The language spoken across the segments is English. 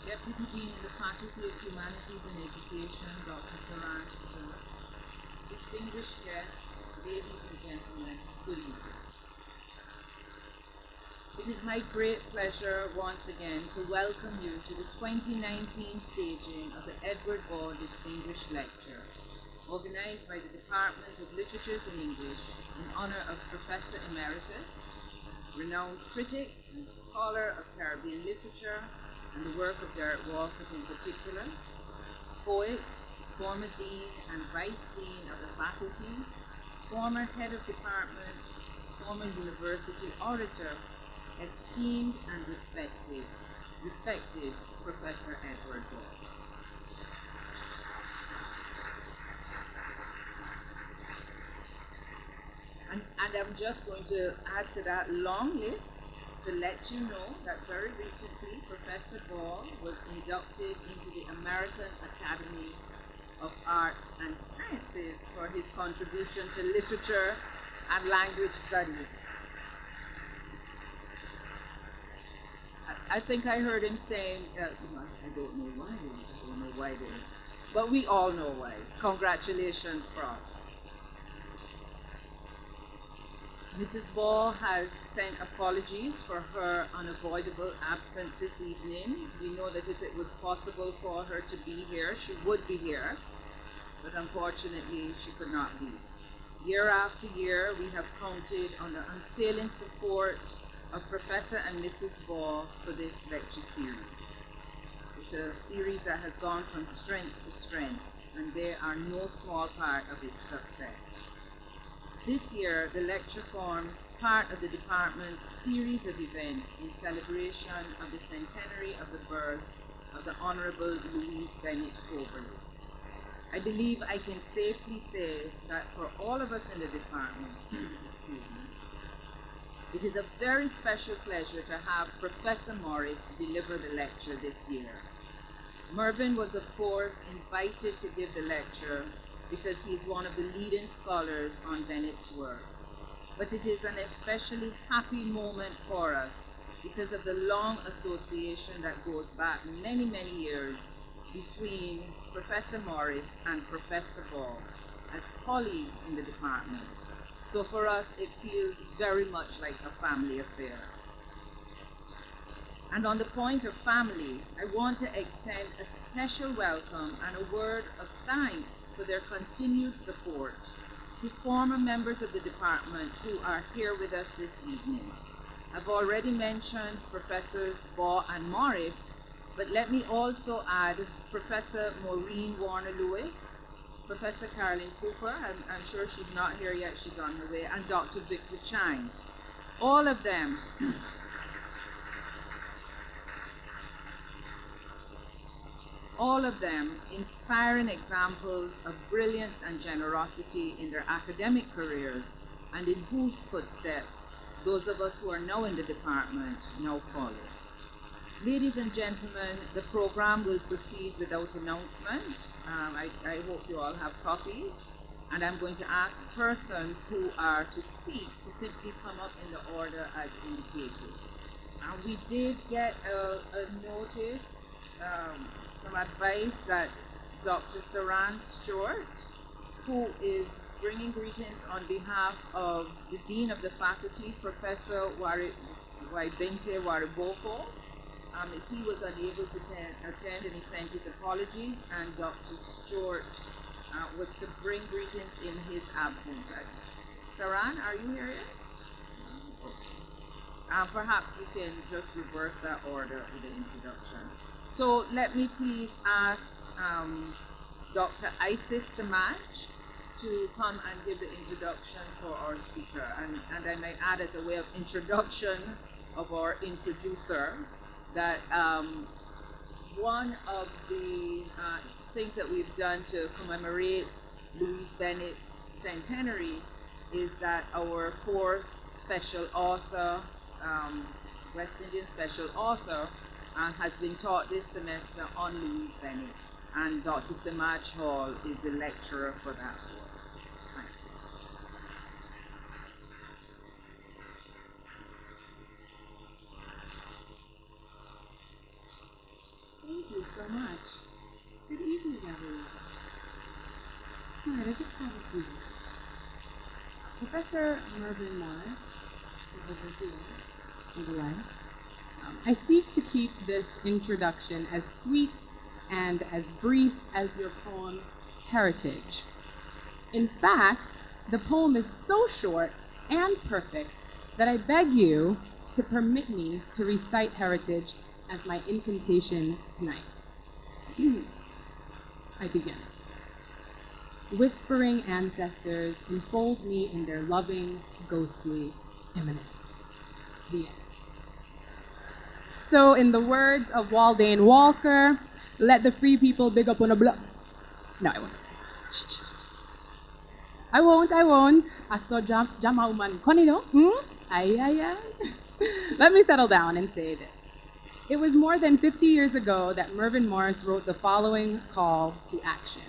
Deputy Dean in the Faculty of Humanities and Education, Dr. Saran Stewart, distinguished guests, ladies and gentlemen, good evening. It is my great pleasure once again to welcome you to the 2019 staging of the Edward Baugh Distinguished Lecture, organized by the Department of Literatures and English in honor of Professor Emeritus, renowned critic and scholar of Caribbean literature and the work of Derek Walcott in particular, poet, former dean and vice dean of the faculty, former head of department, former university orator, esteemed and respected Professor Edward Baugh. And I'm just going to add to that long list to let you know that very recently Professor Baugh was inducted into the American Academy of Arts and Sciences for his contribution to literature and language studies. I think I heard him saying, I don't know why, but we all know why. Congratulations, Prof. Mrs. Baugh has sent apologies for her unavoidable absence this evening. We know that if it was possible for her to be here, she would be here, but unfortunately she could not be. Year after year, we have counted on the unfailing support of Professor and Mrs. Baugh for this lecture series. It's a series that has gone from strength to strength, and they are no small part of its success. This year, the lecture forms part of the department's series of events in celebration of the centenary of the birth of the Honorable Louise Bennett Coverley. I believe I can safely say that for all of us in the department, it is a very special pleasure to have Professor Morris deliver the lecture this year. Mervyn was, of course, invited to give the lecture because he is one of the leading scholars on Bennett's work. But it is an especially happy moment for us because of the long association that goes back many, many years between Professor Morris and Professor Baugh as colleagues in the department. So for us, it feels very much like a family affair. And on the point of family, I want to extend a special welcome and a word of thanks for their continued support to former members of the department who are here with us this evening. I've already mentioned Professors Baugh and Morris, but let me also add Professor Maureen Warner-Lewis, Professor Carolyn Cooper, I'm sure she's not here yet, she's on her way, and Dr. Victor Chang. All of them inspiring examples of brilliance and generosity in their academic careers, and in whose footsteps those of us who are now in the department now follow. Ladies and gentlemen, the program will proceed without announcement. I hope you all have copies, and I'm going to ask persons who are to speak to simply come up in the order as indicated. We did get a notice, some advice that Dr. Saran Stewart, who is bringing greetings on behalf of the Dean of the Faculty, Professor Waibinte Wariboko, if he was unable to attend and he sent his apologies, and Dr. Stewart was to bring greetings in his absence. Saran, are you here yet? Perhaps we can just reverse that order with the introduction. So let me please ask Dr. Isis Samaj to come and give the introduction for our speaker. And I might add as a way of introduction of our introducer that one of the things that we've done to commemorate Louise Bennett's centenary is that our course special author, West Indian special author, has been taught this semester on Louise Bennett, and Dr. Samaj Hall is a lecturer for that course. Thank you so much. Good evening, everyone. All right, I just have a few minutes. Professor Mervyn Morris, over here, on the left. I seek to keep this introduction as sweet and as brief as your poem, Heritage. In fact, the poem is so short and perfect that I beg you to permit me to recite Heritage as my incantation tonight. I begin. Whispering ancestors enfold me in their loving, ghostly immanence. The end. So, in the words of Waldane Walker, let the free people big up on a block. No, I won't. I won't. I saw Jama woman. Konido? Ay. Let me settle down and say this. It was more than 50 years ago that Mervyn Morris wrote the following call to action.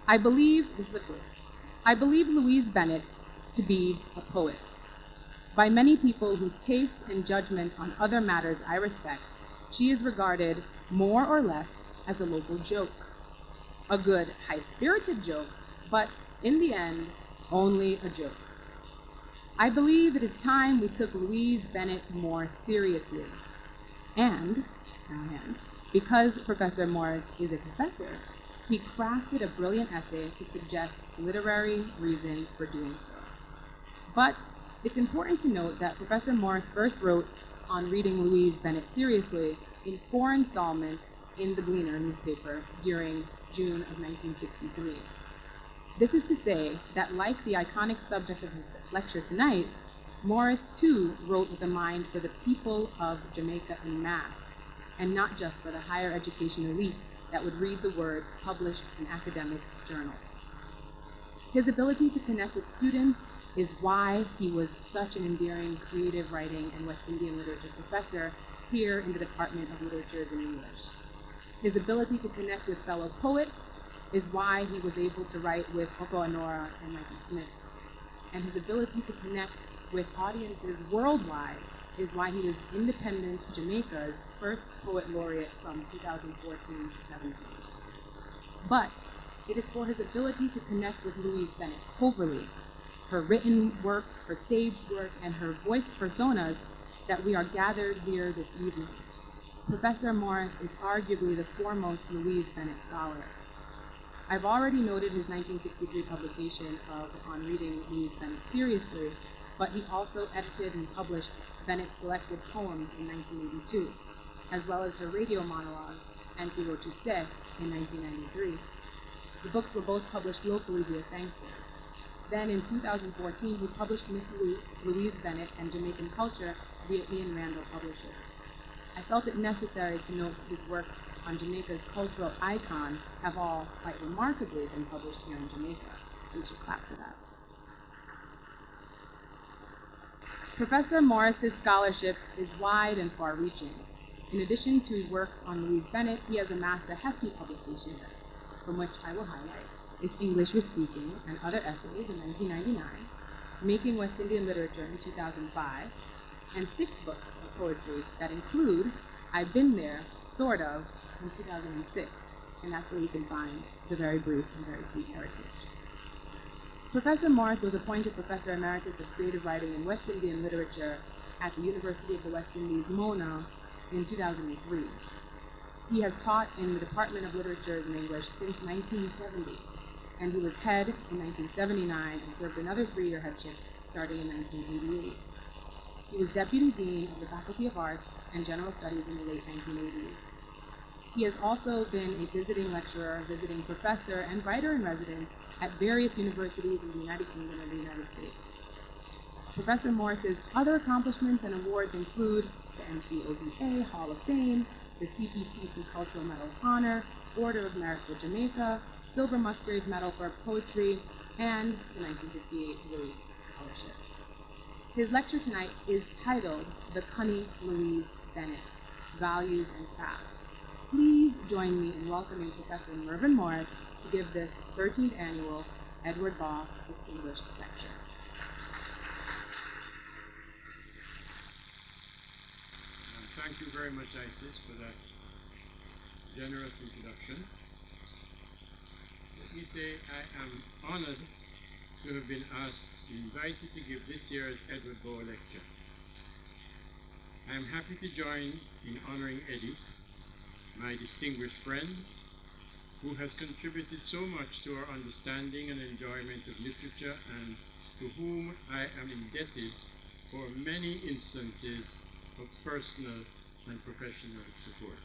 This is a quote. I believe Louise Bennett to be a poet. By many people whose taste and judgment on other matters I respect, she is regarded more or less as a local joke. A good, high-spirited joke, but in the end, only a joke. I believe it is time we took Louise Bennett more seriously. And, because Professor Morris is a professor, he crafted a brilliant essay to suggest literary reasons for doing so. But it's important to note that Professor Morris first wrote on reading Louise Bennett seriously in 4 installments in the Gleaner newspaper during June of 1963. This is to say that, like the iconic subject of his lecture tonight, Morris too wrote with a mind for the people of Jamaica en masse, and not just for the higher education elites that would read the words published in academic journals. His ability to connect with students is why he was such an endearing creative writing and West Indian literature professor here in the Department of Literatures in English. His ability to connect with fellow poets is why he was able to write with Oko Anora and Mikey Smith. And his ability to connect with audiences worldwide is why he was Independent Jamaica's first poet laureate from 2014 to 17. But it is for his ability to connect with Louise Bennett Coverley, her written work, her staged work, and her voiced personas that we are gathered here this evening. Professor Morris is arguably the foremost Louise Bennett scholar. I've already noted his 1963 publication of On Reading Louise Bennett Seriously, but he also edited and published Bennett's selected poems in 1982, as well as her radio monologues, Anti Rochise, in 1993. The books were both published locally via Sangsters. Then in 2014, he published Miss Louise Bennett and Jamaican Culture via Ian Randall Publishers. I felt it necessary to note that his works on Jamaica's cultural icon have all, quite remarkably, been published here in Jamaica, so we should clap for that. Professor Morris's scholarship is wide and far-reaching. In addition to works on Louise Bennett, he has amassed a hefty publication list, from which I will highlight is English with Speaking and Other Essays in 1999, Making West Indian Literature in 2005, and 6 books of poetry that include I've Been There, Sort of, in 2006, and that's where you can find the very brief and very sweet Heritage. Professor Morris was appointed Professor Emeritus of Creative Writing and West Indian Literature at the University of the West Indies, Mona, in 2003. He has taught in the Department of Literatures in English since 1970, and he was head in 1979 and served another 3-year headship starting in 1988. He was Deputy Dean of the Faculty of Arts and General Studies in the late 1980s. He has also been a visiting lecturer, visiting professor, and writer-in-residence at various universities in the United Kingdom and the United States. Professor Morris's other accomplishments and awards include the MCOBA Hall of Fame, the CPTC Cultural Medal of Honor, Order of Merit for Jamaica, Silver Musgrave Medal for Poetry, and the 1958 Rhodes Scholarship. His lecture tonight is titled The Cunny Louise Bennett, Values and Craft. Please join me in welcoming Professor Mervyn Morris to give this 13th annual Edward Baugh Distinguished Lecture. Thank you very much, Isis, for that generous introduction, let me say I am honored to have been invited to give this year's Edward Baugh lecture. I am happy to join in honoring Eddie, my distinguished friend, who has contributed so much to our understanding and enjoyment of literature and to whom I am indebted for many instances of personal and professional support.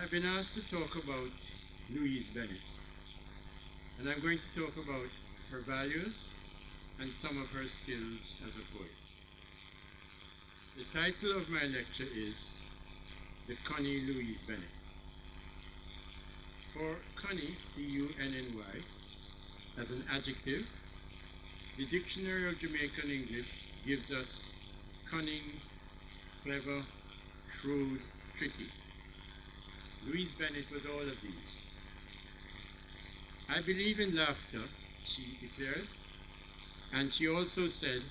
I've been asked to talk about Louise Bennett, and I'm going to talk about her values and some of her skills as a poet. The title of my lecture is The Connie Louise Bennett. For Connie, C-U-N-N-Y, as an adjective, the Dictionary of Jamaican English gives us cunning, clever, shrewd, tricky. Louise Bennett was all of these. I believe in laughter, she declared, and she also said,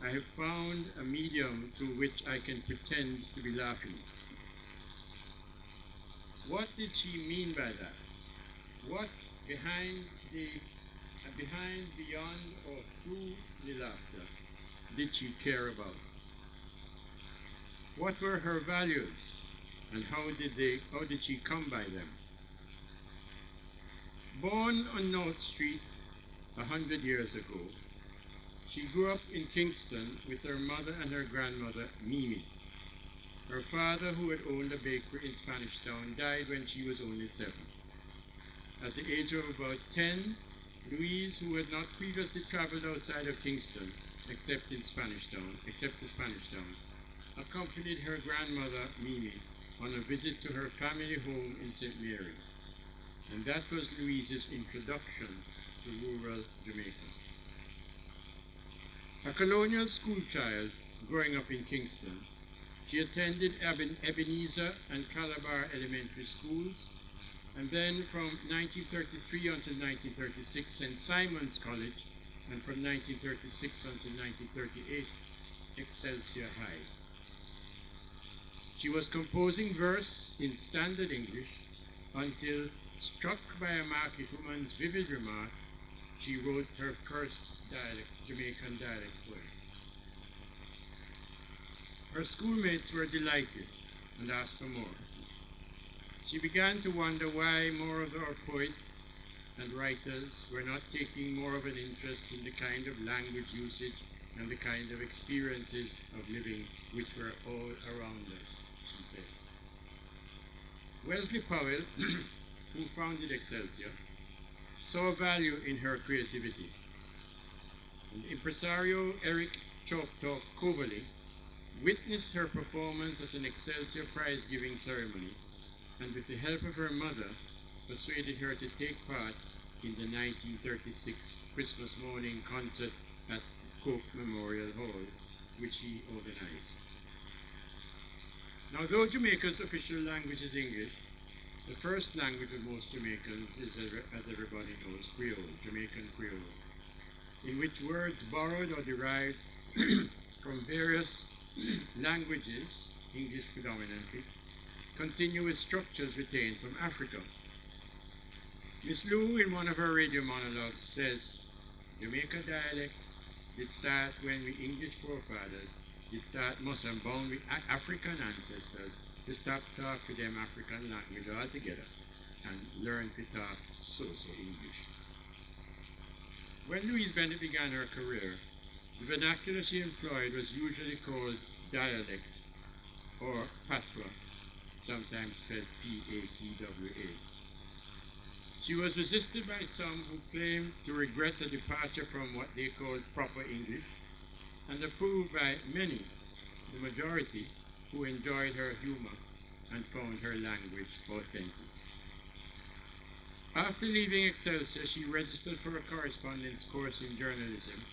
I have found a medium through which I can pretend to be laughing. What did she mean by that? What behind, beyond, or through the laughter did she care about? What were her values, and how did she come by them? Born on North Street 100 years ago, she grew up in Kingston with her mother and her grandmother, Mimi. Her father, who had owned a bakery in Spanish Town, died when she was only 7. At the age of about 10, Louise, who had not previously traveled outside of Kingston, except the Spanish Town, accompanied her grandmother, Mimi, on a visit to her family home in St. Mary. And that was Louise's introduction to rural Jamaica. A colonial school child growing up in Kingston, she attended Ebenezer and Calabar elementary schools, and then from 1933 until 1936, St. Simon's College, and from 1936 until 1938, Excelsior High. She was composing verse in standard English until, struck by a market woman's vivid remark, she wrote her first Jamaican dialect poem. Her schoolmates were delighted and asked for more. She began to wonder why more of our poets and writers were not taking more of an interest in the kind of language usage and the kind of experiences of living which were all around us, she said. Wesley Powell, who founded Excelsior, saw value in her creativity. And impresario Eric Chalk Talk Coverley witnessed her performance at an Excelsior prize-giving ceremony, and with the help of her mother, persuaded her to take part in the 1936 Christmas morning concert at Coke Memorial Hall, which he organized. Now, though Jamaica's official language is English, the first language of most Jamaicans is, as everybody knows, Creole, Jamaican Creole, in which words borrowed or derived from various languages, English predominantly, continue with structures retained from Africa. Miss Lou, in one of her radio monologues, says, Jamaica dialect did start when we English forefathers did start most and bound with African ancestors to stop talk to them African language altogether and learn to talk so-so English. When Louise Bennett began her career, the vernacular she employed was usually called dialect or patois, sometimes spelled P-A-T-W-A. She was resisted by some who claimed to regret a departure from what they called proper English, and approved by many, the majority, who enjoyed her humor and found her language authentic. After leaving Excelsior, she registered for a correspondence course in journalism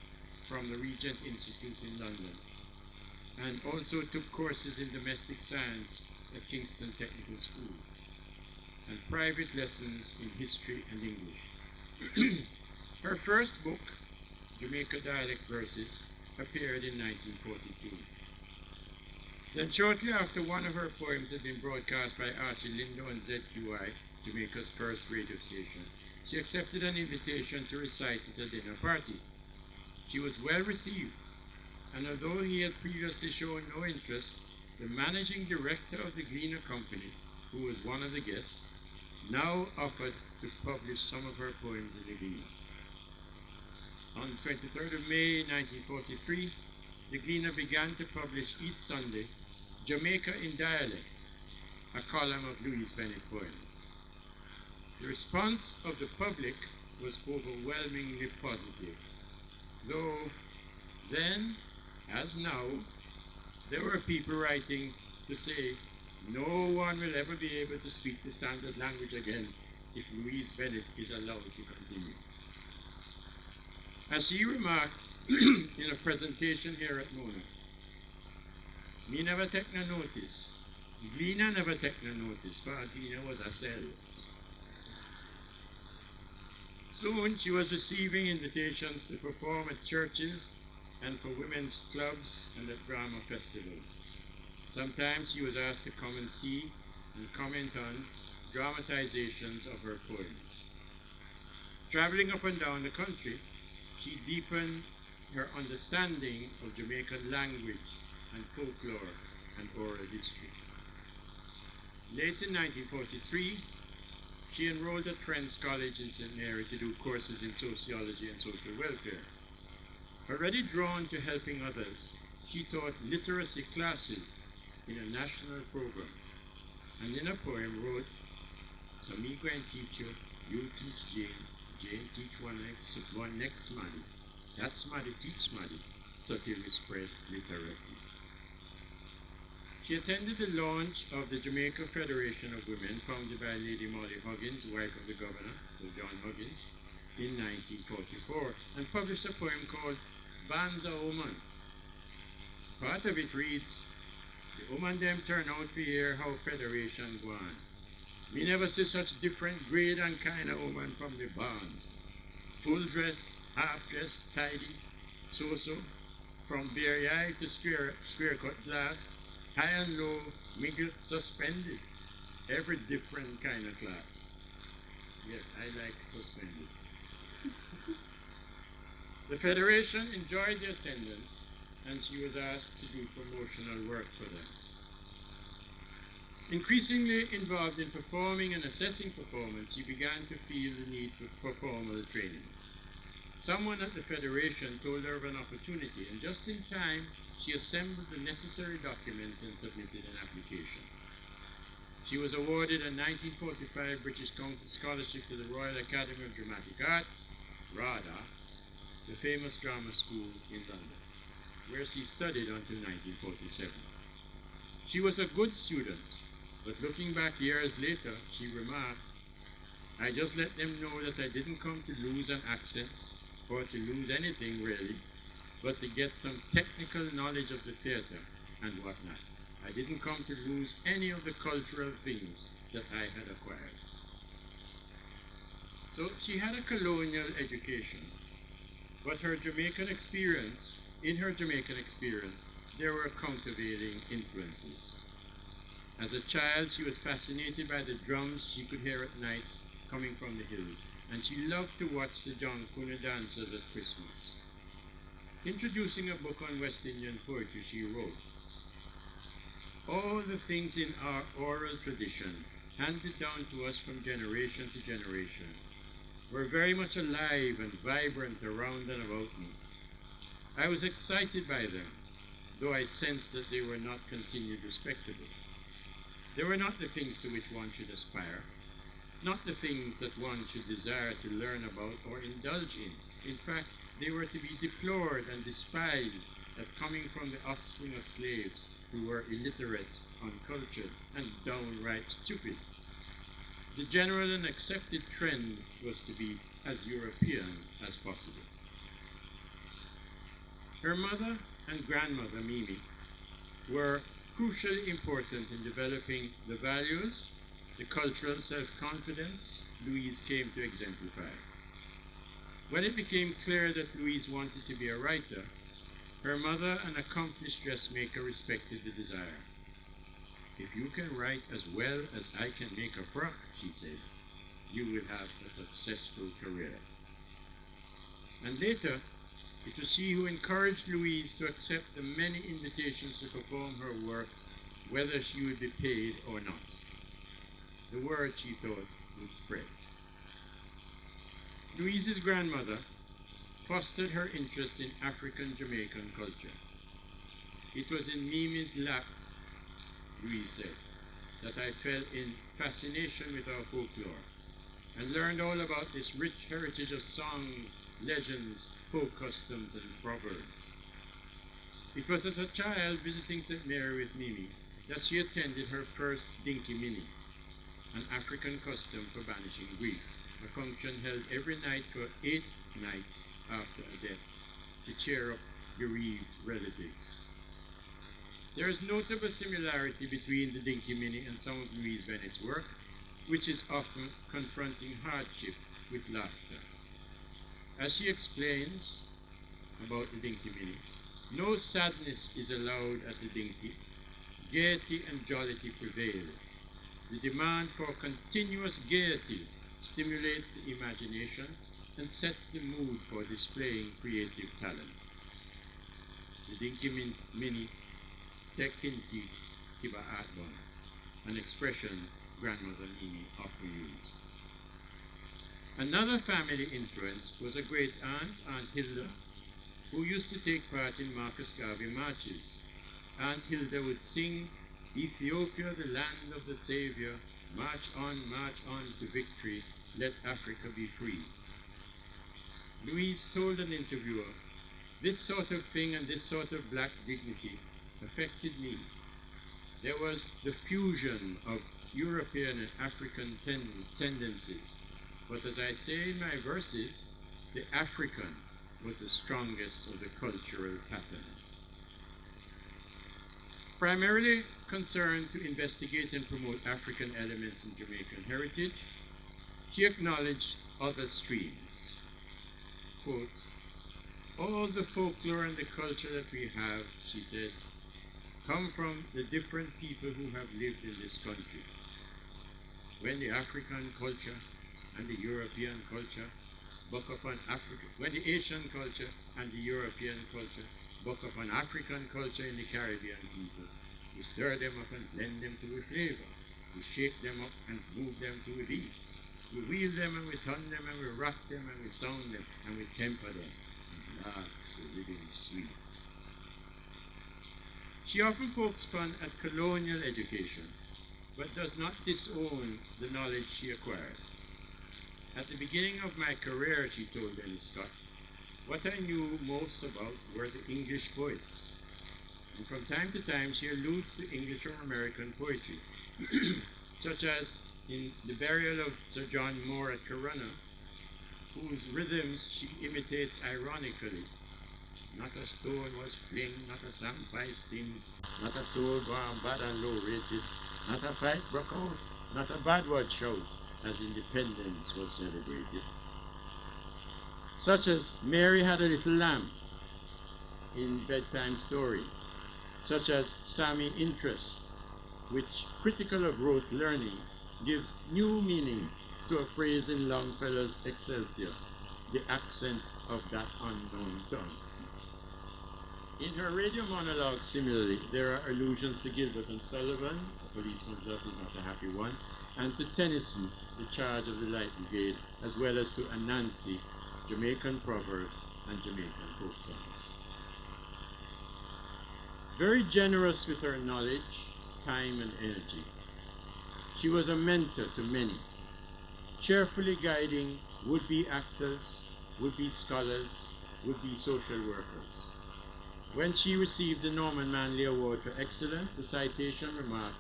from the Regent Institute in London, and also took courses in domestic science at Kingston Technical School, and private lessons in history and English. Her first book, Jamaica Dialect Verses, appeared in 1942. Then shortly after one of her poems had been broadcast by Archie Lindo on ZQI, Jamaica's first radio station, she accepted an invitation to recite at a dinner party. She was well received, and although he had previously shown no interest, the managing director of the Gleaner Company, who was one of the guests, now offered to publish some of her poems in the Gleaner. On the 23rd of May 1943, the Gleaner began to publish each Sunday Jamaica in Dialect, a column of Louise Bennett poems. The response of the public was overwhelmingly positive, though then, as now, there were people writing to say no one will ever be able to speak the standard language again if Louise Bennett is allowed to continue. As she remarked in a presentation here at Mona, me never take no notice. Gleaner never take no notice, for Gleaner was a cell. Soon she was receiving invitations to perform at churches and for women's clubs and at drama festivals. Sometimes she was asked to come and see and comment on dramatizations of her poems. Traveling up and down the country, she deepened her understanding of Jamaican language and folklore and oral history. Late in 1943, she enrolled at Friends College in St. Mary to do courses in sociology and social welfare. Already drawn to helping others, she taught literacy classes in a national program, and in a poem wrote, "So me go and teach you, you teach Jane, Jane teach one next Maddie, that's Maddie teach Maddie, so till we spread literacy." She attended the launch of the Jamaica Federation of Women, founded by Lady Molly Huggins, wife of the governor, Sir John Huggins, in 1944, and published a poem called Bands a Woman. Part of it reads, "The woman them turn out for hear how Federation go on. Me never see such different grade and kind of woman from the barn. Full dress, half dress, tidy, so-so, from bare eye to square cut glass, high and low, middle, suspended, every different kind of class." Yes, I like suspended. The Federation enjoyed the attendance, and she was asked to do promotional work for them. Increasingly involved in performing and assessing performance, she began to feel the need for formal training. Someone at the Federation told her of an opportunity, and just in time, she assembled the necessary documents and submitted an application. She was awarded a 1945 British Council Scholarship to the Royal Academy of Dramatic Art, RADA, the famous drama school in London, where she studied until 1947. She was a good student, but looking back years later, she remarked, "I just let them know that I didn't come to lose an accent, or to lose anything really, but to get some technical knowledge of the theater and whatnot. I didn't come to lose any of the cultural things that I had acquired." So she had a colonial education, but in her Jamaican experience, there were countervailing influences. As a child, she was fascinated by the drums she could hear at nights coming from the hills, and she loved to watch the John Cooner dancers at Christmas. Introducing a book on West Indian poetry, she wrote, "All the things in our oral tradition, handed down to us from generation to generation, were very much alive and vibrant around and about me. I was excited by them, though I sensed that they were not continued respectable. They were not the things to which one should aspire, not the things that one should desire to learn about or indulge in. In fact, they were to be deplored and despised as coming from the offspring of slaves who were illiterate, uncultured, and downright stupid. The general and accepted trend was to be as European as possible." Her mother and grandmother, Mimi, were crucially important in developing the values, the cultural self-confidence Louise came to exemplify. When it became clear that Louise wanted to be a writer, Her mother, an accomplished dressmaker, respected the desire. "If you can write as well as I can make a frock," she said, "you will have a successful career." And later, it was she who encouraged Louise to accept the many invitations to perform her work, whether she would be paid or not. The word, she thought, would spread. Louise's grandmother fostered her interest in African Jamaican culture. "It was in Mimi's lap," Louise said, "that I fell in fascination with our folklore and learned all about this rich heritage of songs, legends, folk customs, and proverbs. It was as a child visiting St. Mary with Mimi that she attended her first Dinky Mini, an African custom for banishing grief, a function held every night for 8 nights after a death to cheer up bereaved relatives. There is notable similarity between the Dinky Mini and some of Louise Bennett's work, which is often confronting hardship with laughter. As she explains about the Dinky Mini, no sadness is allowed at the Dinky. Gaiety and jollity prevail. The demand for continuous gaiety stimulates the imagination and sets the mood for displaying creative talent. The Dinky Mini Tekinti Kiba Atbon, an expression grandmother Mimi often used. Another family influence was a great aunt, Aunt Hilda, who used to take part in Marcus Garvey marches. Aunt Hilda would sing, "Ethiopia, the land of the Savior, march on to victory, let Africa be free." Louise told an interviewer, "This sort of thing and this sort of black dignity affected me. There was the fusion of European and African tendencies, but as I say in my verses, the African was the strongest of the cultural patterns." Primarily concerned to investigate and promote African elements in Jamaican heritage, she acknowledged other streams. Quote, "All the folklore and the culture that we have," she said, "come from the different people who have lived in this country. When the African culture and the European culture buck up on Africa, when the Asian culture and the European culture buck up on African culture in the Caribbean people, we stir them up and blend them to a flavor. We shake them up and move them to a beat. We wheel them and we turn them and we rock them and we sound them and we temper them. And laughs the living sweet." She often pokes fun at colonial education, but does not disown the knowledge she acquired. "At the beginning of my career," she told Dennis Scott, "what I knew most about were the English poets." And from time to time she alludes to English or American poetry, such as in The Burial of Sir John Moore at Corunna, whose rhythms she imitates ironically. "Not a stone was flinged, not a samphire sting, not a soul gone bad and low rated, not a fight broke out, not a bad word shout, as independence was celebrated." Such as "Mary Had a Little Lamb" in Bedtime Story, such as "Sammy Interest," which, critical of rote learning, gives new meaning to a phrase in Longfellow's Excelsior, "the accent of that unknown tongue." In her radio monologue, similarly, there are allusions to Gilbert and Sullivan, "A Policeman's Lot Is Not a Happy One," and to Tennyson, "The Charge of the Light Brigade," as well as to Anansi, Jamaican proverbs and Jamaican folk songs. Very generous with her knowledge, time, and energy, she was a mentor to many, cheerfully guiding would-be actors, would-be scholars, would-be social workers. When she received the Norman Manley Award for Excellence, the citation remarked,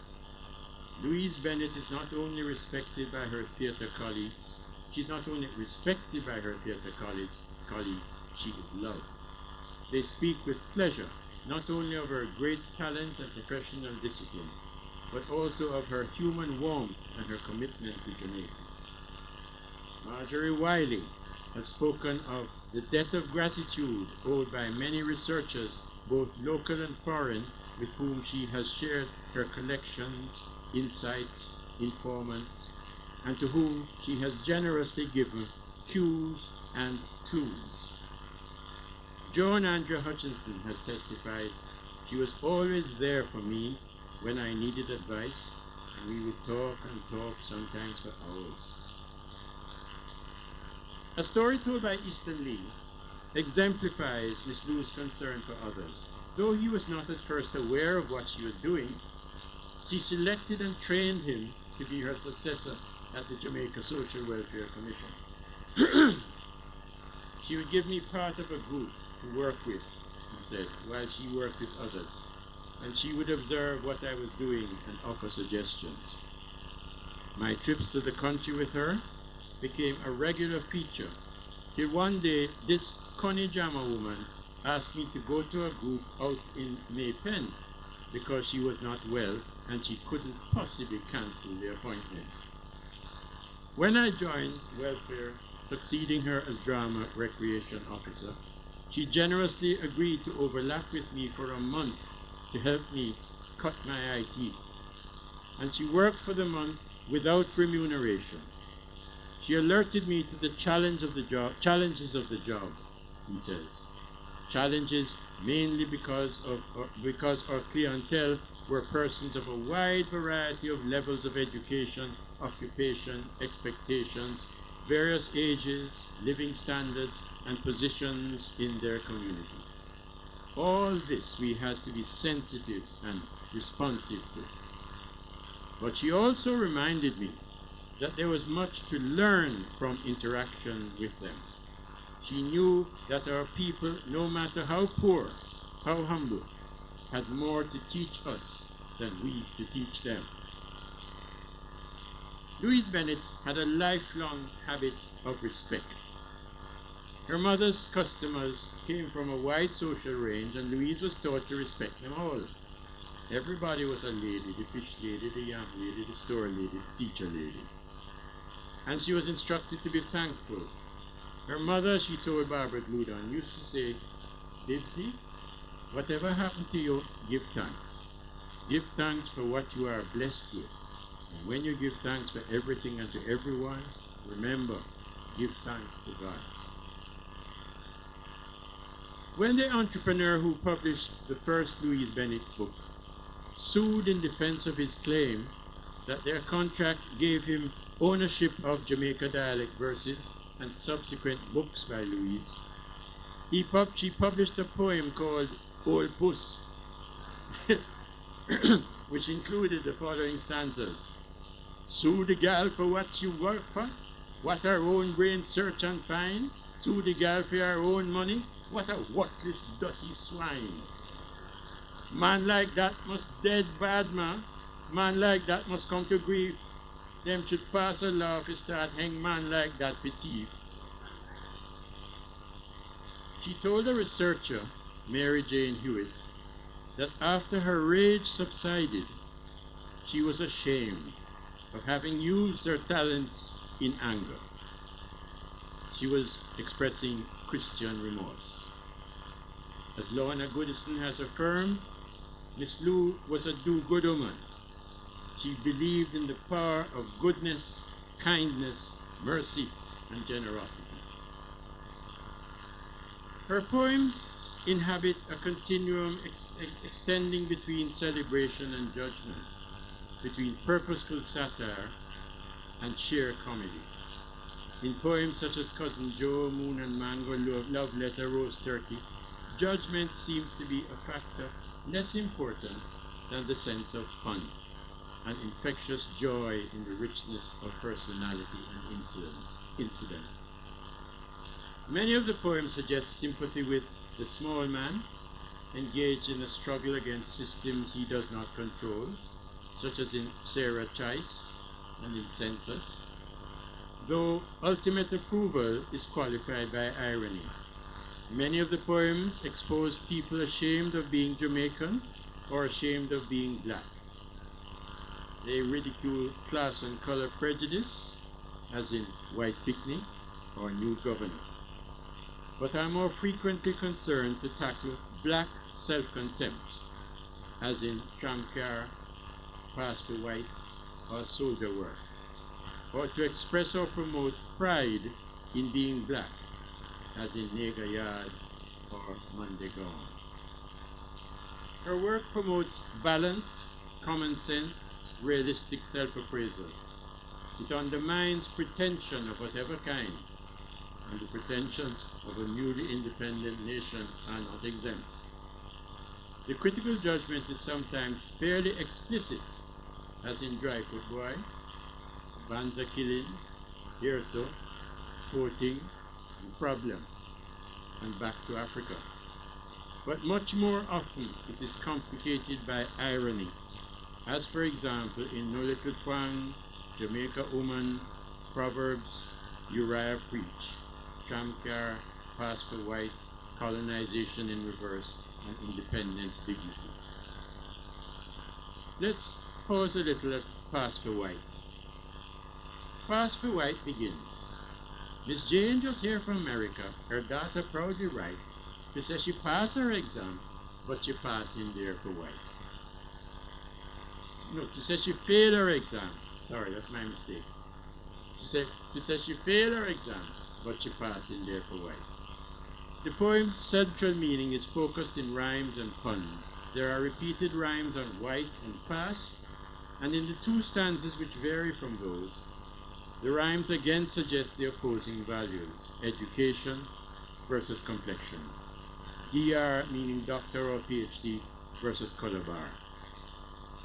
"Louise Bennett is not only respected by her theatre colleagues, she's not only respected by her theatre colleagues, she is loved. They speak with pleasure, not only of her great talent and professional discipline, but also of her human warmth and her commitment to Jamaica." Marjorie Wiley has spoken of the debt of gratitude owed by many researchers both local and foreign, with whom she has shared her collections, insights, informants, and to whom she has generously given cues and clues. Joan Andrea Hutchinson has testified, she was always there for me when I needed advice, and we would talk and talk, sometimes for hours. A story told by Easton Lee exemplifies Miss Lou's concern for others. Though he was not at first aware of what she was doing, she selected and trained him to be her successor at the Jamaica Social Welfare Commission. She would give me part of a group to work with, he said, while she worked with others, and she would observe what I was doing and offer suggestions. My trips to the country with her became a regular feature, till one day this Connie Jama woman asked me to go to a group out in Maypen because she was not well and she couldn't possibly cancel the appointment. When I joined welfare, succeeding her as drama recreation officer, she generously agreed to overlap with me for a month to help me cut my eye teeth. And she worked for the month without remuneration. She alerted me to the challenges of the job, he says. Challenges mainly because our clientele were persons of a wide variety of levels of education, occupation, expectations, various ages, living standards, and positions in their community. All this we had to be sensitive and responsive to. But she also reminded me that there was much to learn from interaction with them. She knew that our people, no matter how poor, how humble, had more to teach us than we to teach them. Louise Bennett had a lifelong habit of respect. Her mother's customers came from a wide social range, and Louise was taught to respect them all. Everybody was a lady, the fish lady, the yam lady, the store lady, the teacher lady. And she was instructed to be thankful. Her mother, she told Barbara Gludon, used to say, Bibsy, whatever happened to you, give thanks. Give thanks for what you are blessed with. And when you give thanks for everything and to everyone, remember, give thanks to God. When the entrepreneur who published the first Louise Bennett book sued in defense of his claim that their contract gave him ownership of Jamaica Dialect Verses and subsequent books by Louise, she published a poem called Old Puss, which included the following stanzas. Sue the gal for what you work for, what her own brain search and find. Sue the gal for her own money, what a worthless, dirty swine. Man like that must dead bad, man. Man like that must come to grief. Them should pass a law to start hang man like that for thief. She told a researcher, Mary Jane Hewitt, that after her rage subsided, she was ashamed of having used her talents in anger. She was expressing Christian remorse. As Lorna Goodison has affirmed, Miss Lou was a do-good woman. She believed in the power of goodness, kindness, mercy, and generosity. Her poems inhabit a continuum extending between celebration and judgment, between purposeful satire and sheer comedy. In poems such as Cousin Joe, Moon and Mango, Love Letter, Roast Turkey, judgment seems to be a factor less important than the sense of fun, an infectious joy in the richness of personality and incident. Many of the poems suggest sympathy with the small man, engaged in a struggle against systems he does not control, such as in Sarah Chice and in Census, though ultimate approval is qualified by irony. Many of the poems expose people ashamed of being Jamaican or ashamed of being black. They ridicule class and color prejudice, as in White Picnic or New Governor, but are more frequently concerned to tackle black self-contempt, as in tramp car, pass for white, or soldier work, or to express or promote pride in being black, as in nigger yard or Monday gown. Her work promotes balance, common sense, realistic self-appraisal. It undermines pretension of whatever kind, and the pretensions of a newly independent nation are not exempt. The critical judgment is sometimes fairly explicit, as in Dryfoot Boy, Banza Killing, Hearso, Voting, and Problem, and Back to Africa. But much more often it is complicated by irony, as for example in No Little Twang, Jamaica Woman, Proverbs, Uriah Preach, Tramp Car, Pass for White, Colonization in Reverse, and Independence Dignity. Let's pause a little at Pass for White. Pass for White begins. Miss Jane just here from America, her daughter proudly write, she says she passed her exam, but she passed in there for white. No, she said she failed her exam. Sorry, that's my mistake. She said she failed her exam, but she passed in there for white. The poem's central meaning is focused in rhymes and puns. There are repeated rhymes on white and pass, and in the two stanzas which vary from those, the rhymes again suggest the opposing values, education versus complexion. DR meaning doctor or PhD versus color bar.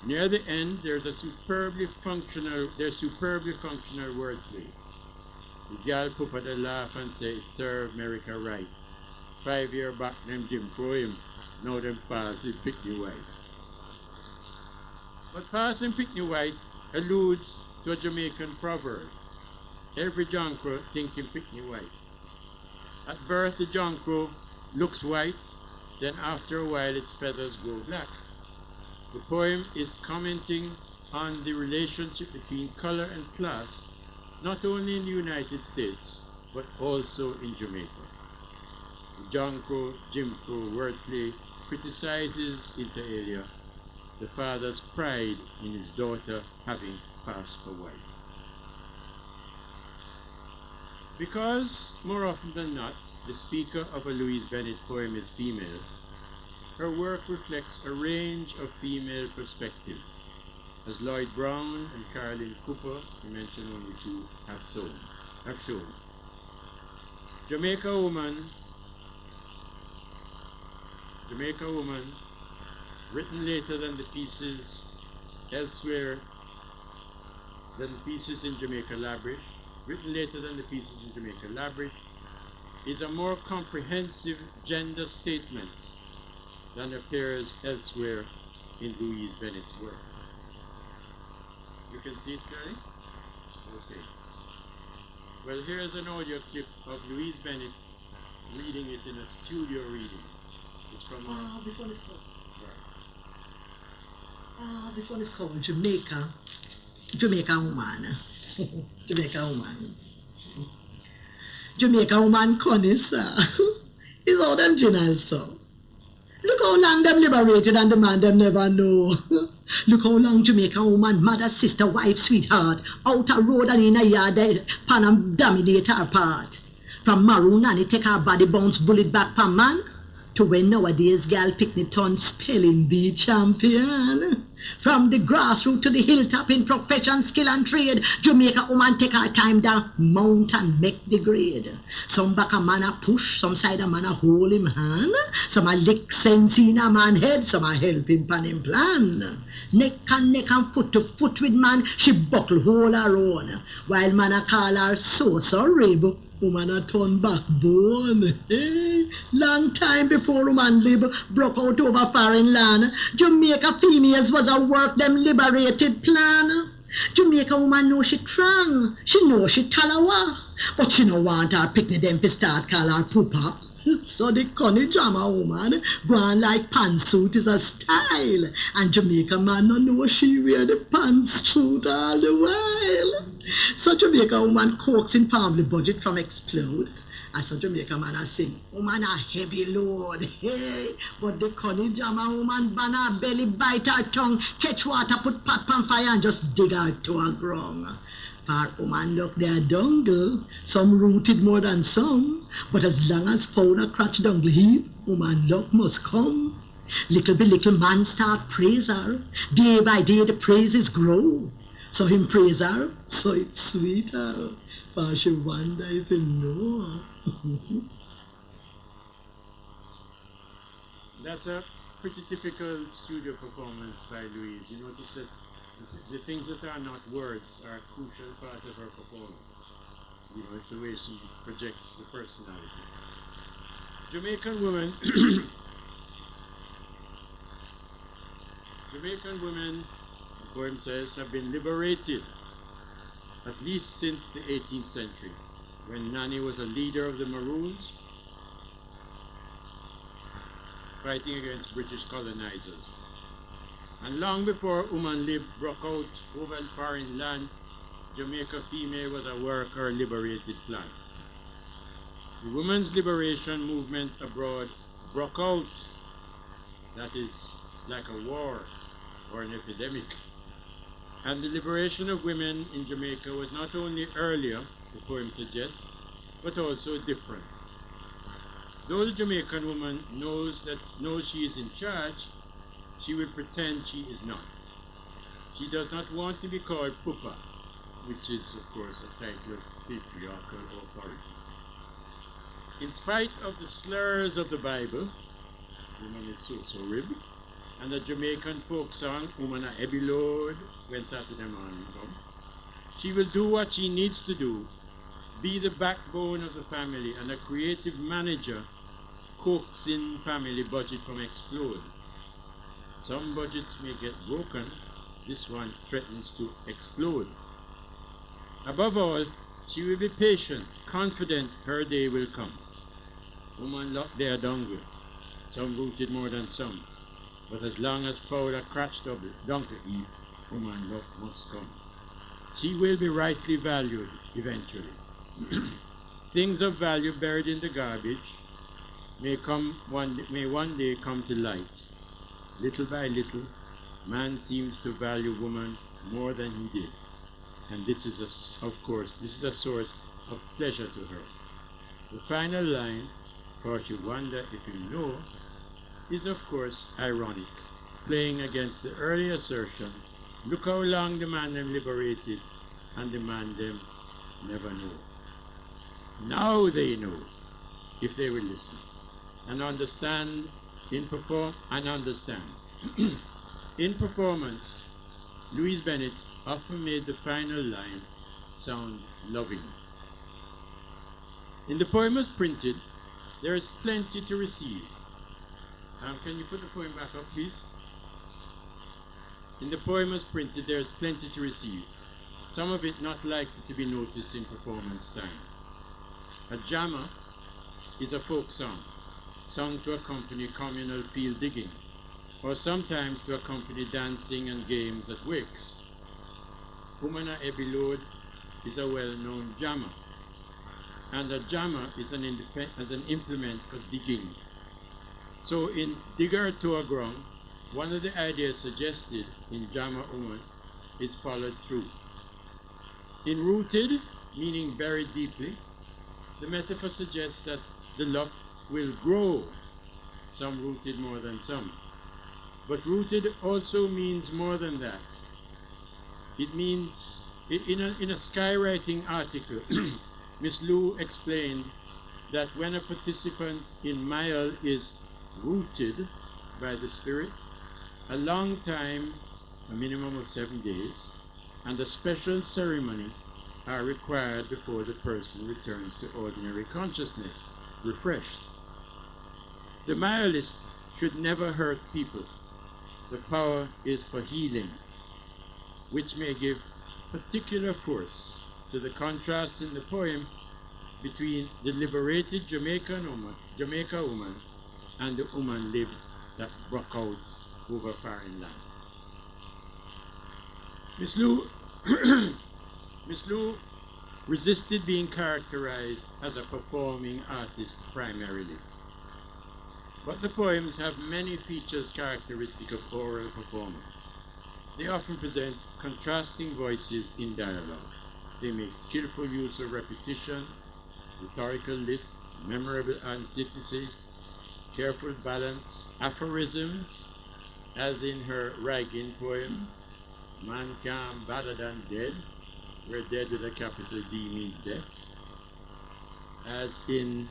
Near the end, there's superbly functional wordplay. The gal put up a laugh and say, it served America right. 5 years back, them Jim Crow him, now them passing Pickney White. But passing Pickney White alludes to a Jamaican proverb. Every John Crow thinking Pickney White. At birth, the John Crow looks white, then after a while its feathers go black. The poem is commenting on the relationship between color and class, not only in the United States, but also in Jamaica. The John Crow, Jim Crow wordplay criticizes inter alia the father's pride in his daughter having passed for white. Because, more often than not, the speaker of a Louise Bennett poem is female, her work reflects a range of female perspectives, as Lloyd Brown and Caroline Cooper, to mention only two, have shown. Jamaica Woman, written later than the pieces elsewhere, than the pieces in Jamaica Labrish, is a more comprehensive gender statement than appears elsewhere in Louise Bennett's work. You can see it clearly? Okay. Well, here is an audio clip of Louise Bennett reading it in a studio reading. It's from this one is called. This one is called Jamaica Woman. Jamaica Woman. Jamaica Woman Connoisseur. It's all them gin also. Look how long them liberated and the man them never know. Look how long Jamaica woman, mother, sister, wife, sweetheart, out a road and in a yard, pan and dominate her part. From maroon and it take her body bounce bullet back per man, to when nowadays gal picnic turn spelling bee champion. From the grassroots to the hilltop in profession, skill and trade, Jamaica woman take her time down, mount and make the grade. Some back a man a push, some side a man a hold him hand, some a lick sense in a man head, some a help him pan him plan. Neck and foot to foot with man, she buckle hold her own, while man a call her so rib. Woman a turn backbone. Long time before woman live broke out over foreign land, Jamaica females was a work them liberated plan. Jamaica woman know she strong, she know she talawa, but she no want her picnic them to start call her poopa. So the Connie Jama woman go on like pantsuit is a style, and Jamaica man no know she wear the pantsuit all the while. So Jamaica woman coaxing family budget from explode, I saw Jamaica man I sing, woman a heavy load, hey. But the cunning Jama woman ban her belly, bite her tongue, catch water, put pot on fire and just dig her to a ground. For woman look their dungle, some rooted more than some, but as long as found a crotch dungle heap, woman luck must come. Little by little man start praise her, day by day the praises grow. So him praise her, so it's sweeter, for she wonder if you know. That's a pretty typical studio performance by Louise. You notice that the things that are not words are a crucial part of her performance. You know, it's the way she projects the personality. Jamaican women, Jamaican women, the poem says, have been liberated at least since the 18th century, when Nanny was a leader of the Maroons, fighting against British colonizers. And long before Woman Lib broke out over foreign land, Jamaica female was a worker liberated plant. The women's liberation movement abroad broke out, that is, like a war or an epidemic. And the liberation of women in Jamaica was not only earlier, the poem suggests, but also different. Though the Jamaican woman knows she is in charge, she will pretend she is not. She does not want to be called Pupa, which is, of course, a title of patriarchal authority. In spite of the slurs of the Bible, woman is so rib, and the Jamaican folk song, Woman a Heavy Load, when Saturday morning comes, she will do what she needs to do, be the backbone of the family and a creative manager coaxing family budget from explode. Some budgets may get broken, this one threatens to explode. Above all, she will be patient, confident her day will come. Woman lock their dongle, some rooted more than some, but as long as fowl a crotch double, donkey eat, woman luck must come. She will be rightly valued eventually. Things of value buried in the garbage may one day come to light. Little by little, man seems to value woman more than he did. And this is a source of pleasure to her. The final line, for you wonder if you know, is of course ironic, playing against the early assertion, look how long the man them liberated, and the man them never know. Now they know, if they will listen, and understand in performance, Louise Bennett often made the final line sound loving. In the poem as printed, there is plenty to receive. Can you put the poem back up, please? In the poem as printed, there is plenty to receive, some of it not likely to be noticed in performance time. A jammer is a folk song, sung to accompany communal field digging, or sometimes to accompany dancing and games at wakes. Woman a Heavy Load is a well-known jammer, and a jammer is an implement for digging. So in Digger to a Ground, one of the ideas suggested in Jammer Woman is followed through. In Rooted, meaning buried deeply, the metaphor suggests that the luck will grow, some rooted more than some. But rooted also means more than that. It means, in a skywriting article, Miss Lou explained that when a participant in Mile is rooted by the spirit, a long time, a minimum of 7 days, and a special ceremony are required before the person returns to ordinary consciousness, refreshed. The Mayalist should never hurt people. The power is for healing, which may give particular force to the contrast in the poem between the liberated Jamaica woman and the woman Lib that broke out over foreign land. Miss Lou resisted being characterized as a performing artist primarily. But the poems have many features characteristic of oral performance. They often present contrasting voices in dialogue. They make skillful use of repetition, rhetorical lists, memorable antitheses, careful balance, aphorisms, as in her Ragin poem, Man Can Better Than Dead, where dead with a capital D means death, as in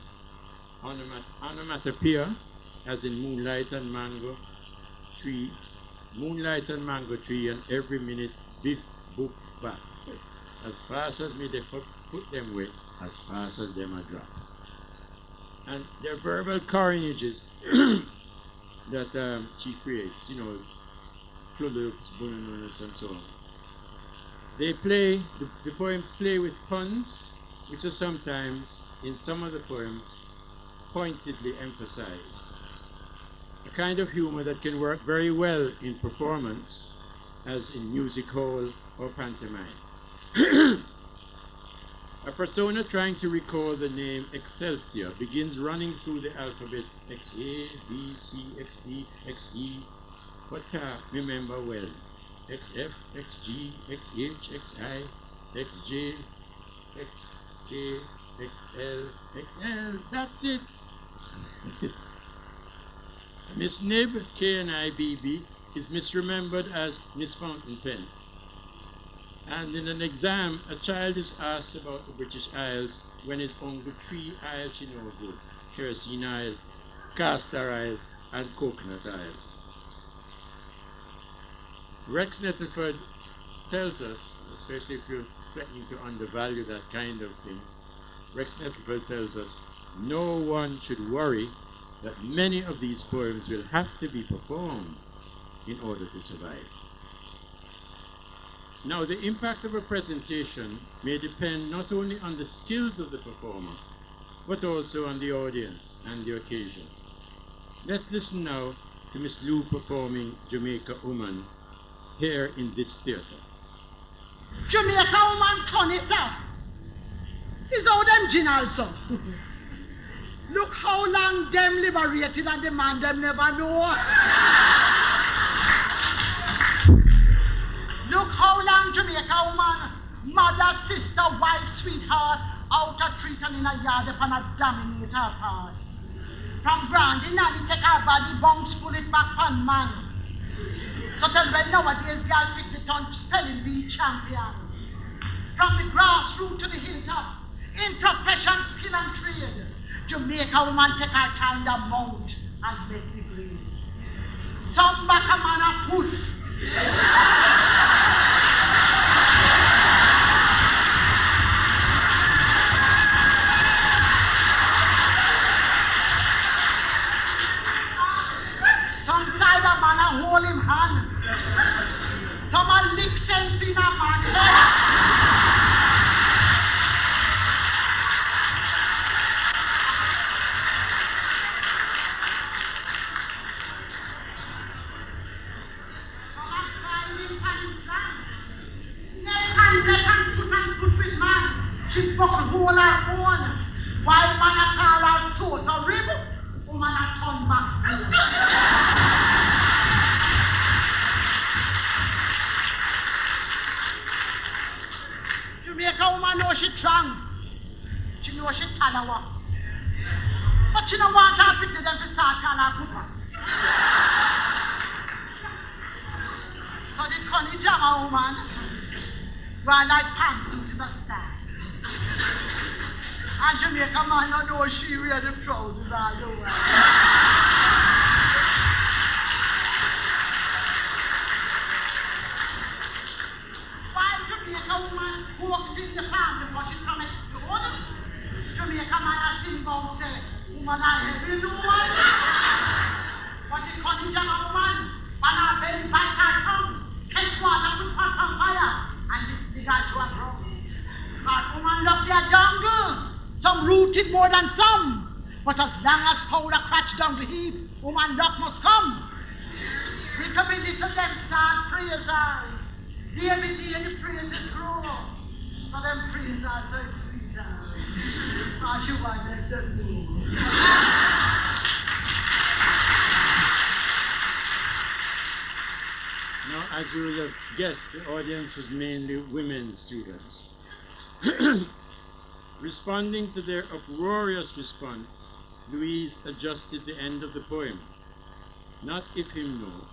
onomatopoeia, as in Moonlight and Mango Tree, and every minute biff, boof, back. As fast as me they put them away, as fast as them a drop. And their verbal coinages that she creates, flulux, bonanonus, and so on. They play, the poems play with puns, which are sometimes, in some of the poems, pointedly emphasized. A kind of humor that can work very well in performance, as in music hall or pantomime. A persona trying to recall the name Excelsior begins running through the alphabet X A, B, C, X, D, X, E, but can't remember well. X, F, X, G, X, H, X, I, X, J, X, K, X, L, X, L, that's it. Miss Nib, K-N-I-B-B, is misremembered as Miss Fountain Pen. And in an exam, a child is asked about the British Isles when it's only 3 isles you know good: Kerosene Isle, Castor Isle, and Coconut Isle. Rex Nettleford tells us, especially if you're threatening to undervalue that kind of thing, Rex Nettleford tells us no one should worry that many of these poems will have to be performed in order to survive. Now, the impact of a presentation may depend not only on the skills of the performer, but also on the audience and the occasion. Let's listen now to Miss Lou performing Jamaica Woman here in this theatre. Jamaica Woman turn it up. Is how them gin also. Look how long them liberated and the man them never know. Look how long Jamaica Woman, mother, sister, wife, sweetheart, out of treating in a yard upon a dominate her part. From Brandy, Nanny take her body, bounce, pull it back on man. So tell me nowadays, girl pick the tongue, spelling bee champion. From the grassroots to the hilltop, in profession, skill and trade, Jamaica Woman take her kind of mount and make the grade. Some back a man a push. Some side a man a hold him hand. Some a lick sense in a man head. While man a call her source a rib, woman a turn back. Jamaica woman know she strong. She know she talawa. But she don't want her picture them to start calling her cooper. So the cunny jammer woman run like pants to the sky. And Jamaica man don't know she wear the trousers all the way. While Jamaica woman walks in the farm before she comes to order, Jamaica man has seen about the woman I heavy no one. But the cunning Jamaica woman, and her belly bite her tongue, catch water put pot on fire, and this big as to a drum. But woman love their jungle. Some rooted more than some, but as long as powder catch down the heap, woman luck must come. Little by little them start praise her. Daily the praises grow. For them trees are so sweet. I should want them to Now, as you will have guessed, the audience was mainly women students. Responding to their uproarious response, Louise adjusted the end of the poem. Not if him know,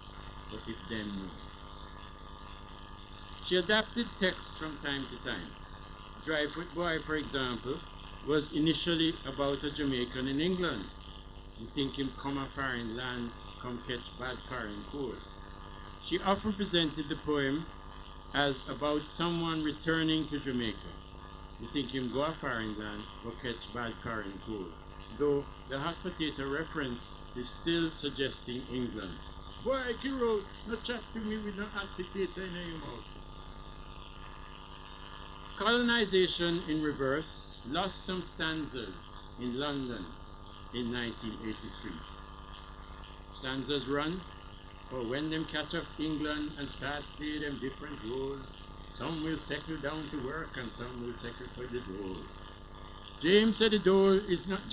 but if them know. She adapted text from time to time. Dryfoot Boy, for example, was initially about a Jamaican in England. You think him come a foreign land, come catch bad foreign cold. She often presented the poem as about someone returning to Jamaica. You think him go a foreign land, or catch bad foreign cold. Though the hot potato reference is still suggesting England. Boy, he wrote, no chat to me with no hot potato in your mouth. Colonization in reverse lost some stanzas in London in 1983. Stanzas run, for when them catch up England and start play them different roles, some will settle down to work and some will settle for the dole. Jane said the dole is not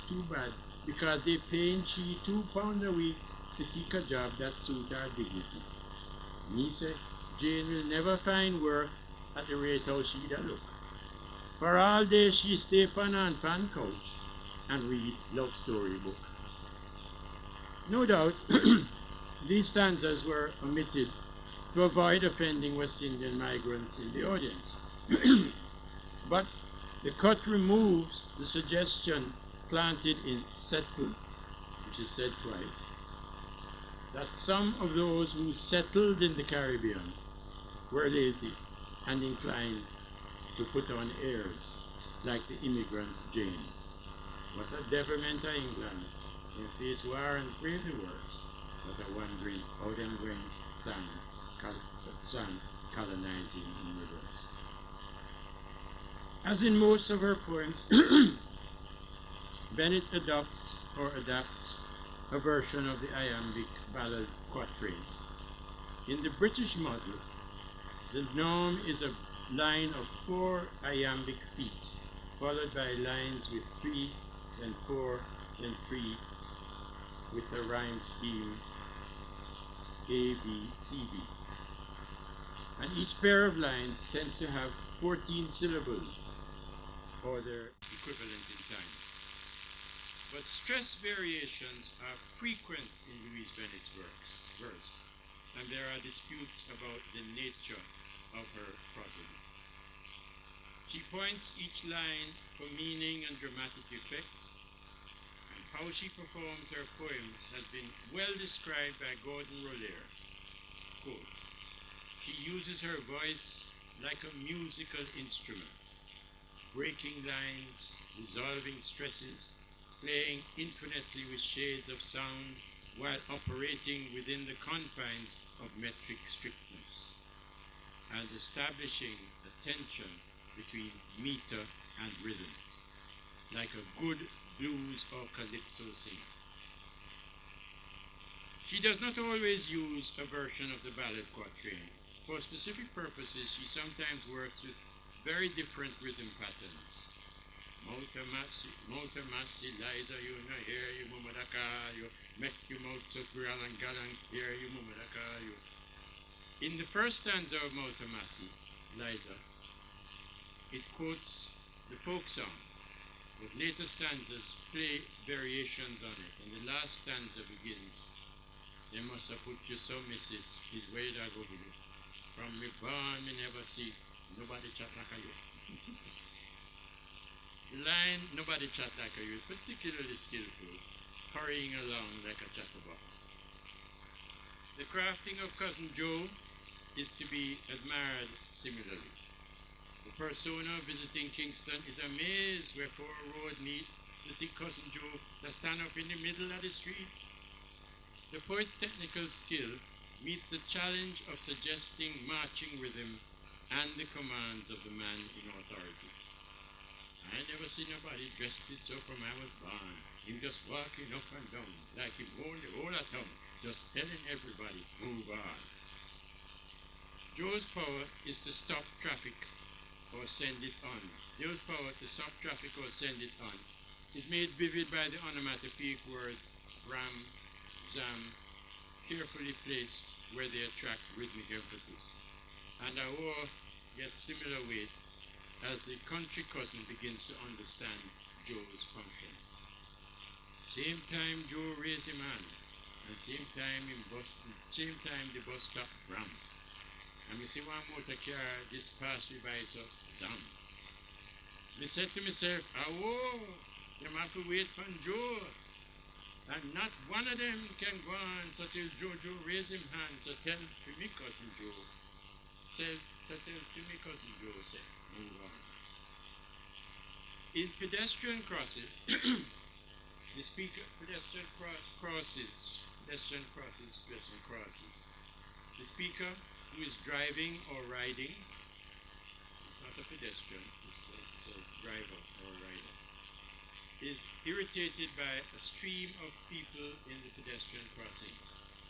too bad because they paying she £2 a week to seek a job that suit her dignity. Me say, Jane will never find work at the rate how she da look. For all day she stay upon her fan couch and read love story book. No doubt, these stanzas were omitted to avoid offending West Indian migrants in the audience. But the cut removes the suggestion planted in settle, which is said twice, that some of those who settled in the Caribbean were lazy and inclined to put on airs like the immigrant Jane. What a devilment of England, in face war and pray the worst, but are wondering how them going stand colonizing in reverse. As in most of her poems, Bennett adopts or adapts a version of the iambic ballad quatrain. In the British model, the norm is a line of 4 iambic feet, followed by lines with 3, then 4, then 3, with a rhyme scheme A, B, C, B. And each pair of lines tends to have 14 syllables, or their equivalent in time. But stress variations are frequent in Louise Bennett's verse, and there are disputes about the nature of her prosody. She points each line for meaning and dramatic effect, and how she performs her poems has been well described by Gordon Roller. Quote, she uses her voice like a musical instrument, breaking lines, resolving stresses, playing infinitely with shades of sound while operating within the confines of metric strictness, and establishing a tension between meter and rhythm, like a good blues or calypso singer. She does not always use a version of the ballad quatrain. For specific purposes, she sometimes works with very different rhythm patterns. Mouta Masi, Liza, you no hear you, Mumadaka, you make you mouth so and galang, hear you, Mumadaka, you. In the first stanza of Mouta Masi, Liza, it quotes the folk song, but later stanzas play variations on it, and the last stanza begins, they must have put you some missus, his way that go with it. From me born, me never see nobody chat like you. The line, nobody chat like you, is particularly skillful, hurrying along like a chatterbox. The crafting of Cousin Joe is to be admired similarly. The persona visiting Kingston is amazed where 4 road meet to see Cousin Joe that stand up in the middle of the street. The poet's technical skill meets the challenge of suggesting marching rhythm and the commands of the man in authority. I never seen nobody dressed it so from I was born. Him just walking up and down like him owned the whole of town, just telling everybody, move on. Joe's power is to stop traffic or send it on. Joe's power to stop traffic or send it on is made vivid by the onomatopoeic words ram, zam, carefully placed where they attract rhythmic emphasis. And our war gets similar weight as the country cousin begins to understand Joe's function. Same time Joe raised him hand, and same time the bus stop ram. And me see one motor car just passed me by, so zam. Me said to myself, oh, them have to wait for Joe. And not one of them can go on so till Jojo raise him hand, so tell to me cousin Joe. So tell to me cousin Joe, say, move on. In pedestrian crosses, the speaker, pedestrian crosses. The speaker who is driving or riding, it's not a pedestrian, it's a driver or rider, is irritated by a stream of people in the pedestrian crossing.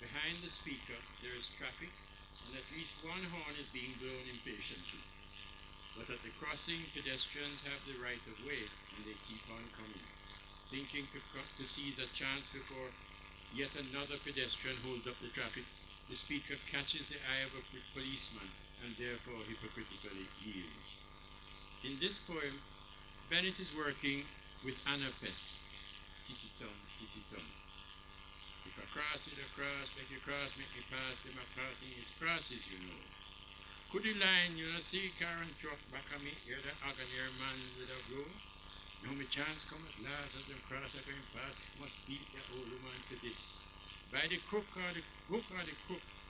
Behind the speaker, there is traffic, and at least one horn is being blown impatiently. But at the crossing, pedestrians have the right of way, and they keep on coming, thinking to seize a chance before yet another pedestrian holds up the traffic. The speaker catches the eye of a policeman and therefore hypocritically yields. In this poem, Bennett is working with anapests. Tititum, tititum. If I cross it across, make you cross, make me pass, them are passing his crosses, you know. Could the line, you know, see car and truck back at me, hear the agony man with a blow? Now my chance come at last as them cross are going past, must beat the old woman to this. By the crook or the crook,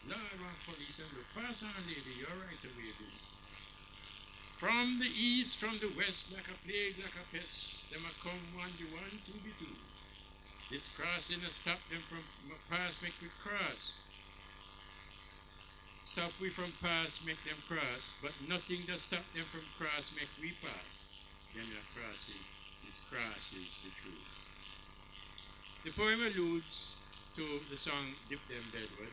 Lord, one police and look, pass on lady, you're right away this. From the east, from the west, like a plague, like a pest, them a come 1 to 1, 2 to 2. This crossing a stop them from pass, make we cross. Stop we from pass, make them cross, but nothing that stop them from cross, make we pass. Them a crossing is crosses for true. The poem alludes to the song Dip Them Bedward.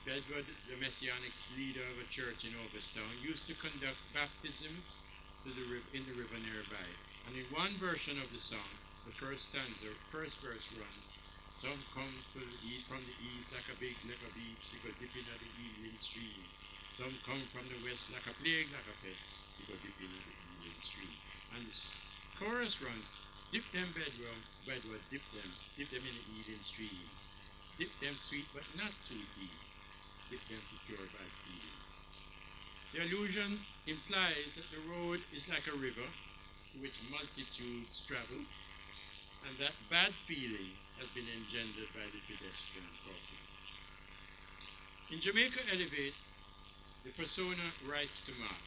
Bedward, the messianic leader of a church in Augustown, used to conduct baptisms in the river nearby. And in one version of the song, the first verse runs, some come from the east like a big neck of beads, we go dipping at the evening stream. Some come from the west like a plague, like a pest, we go dipping at the evening stream. And the chorus runs, dip them bedward, dip them in the evening stream. Dip them sweet but not too deep. Dip them to cure bad feeling. The allusion implies that the road is like a river to which multitudes travel, and that bad feeling has been engendered by the pedestrian crossing. In Jamaica Elevate, the persona writes to Mark.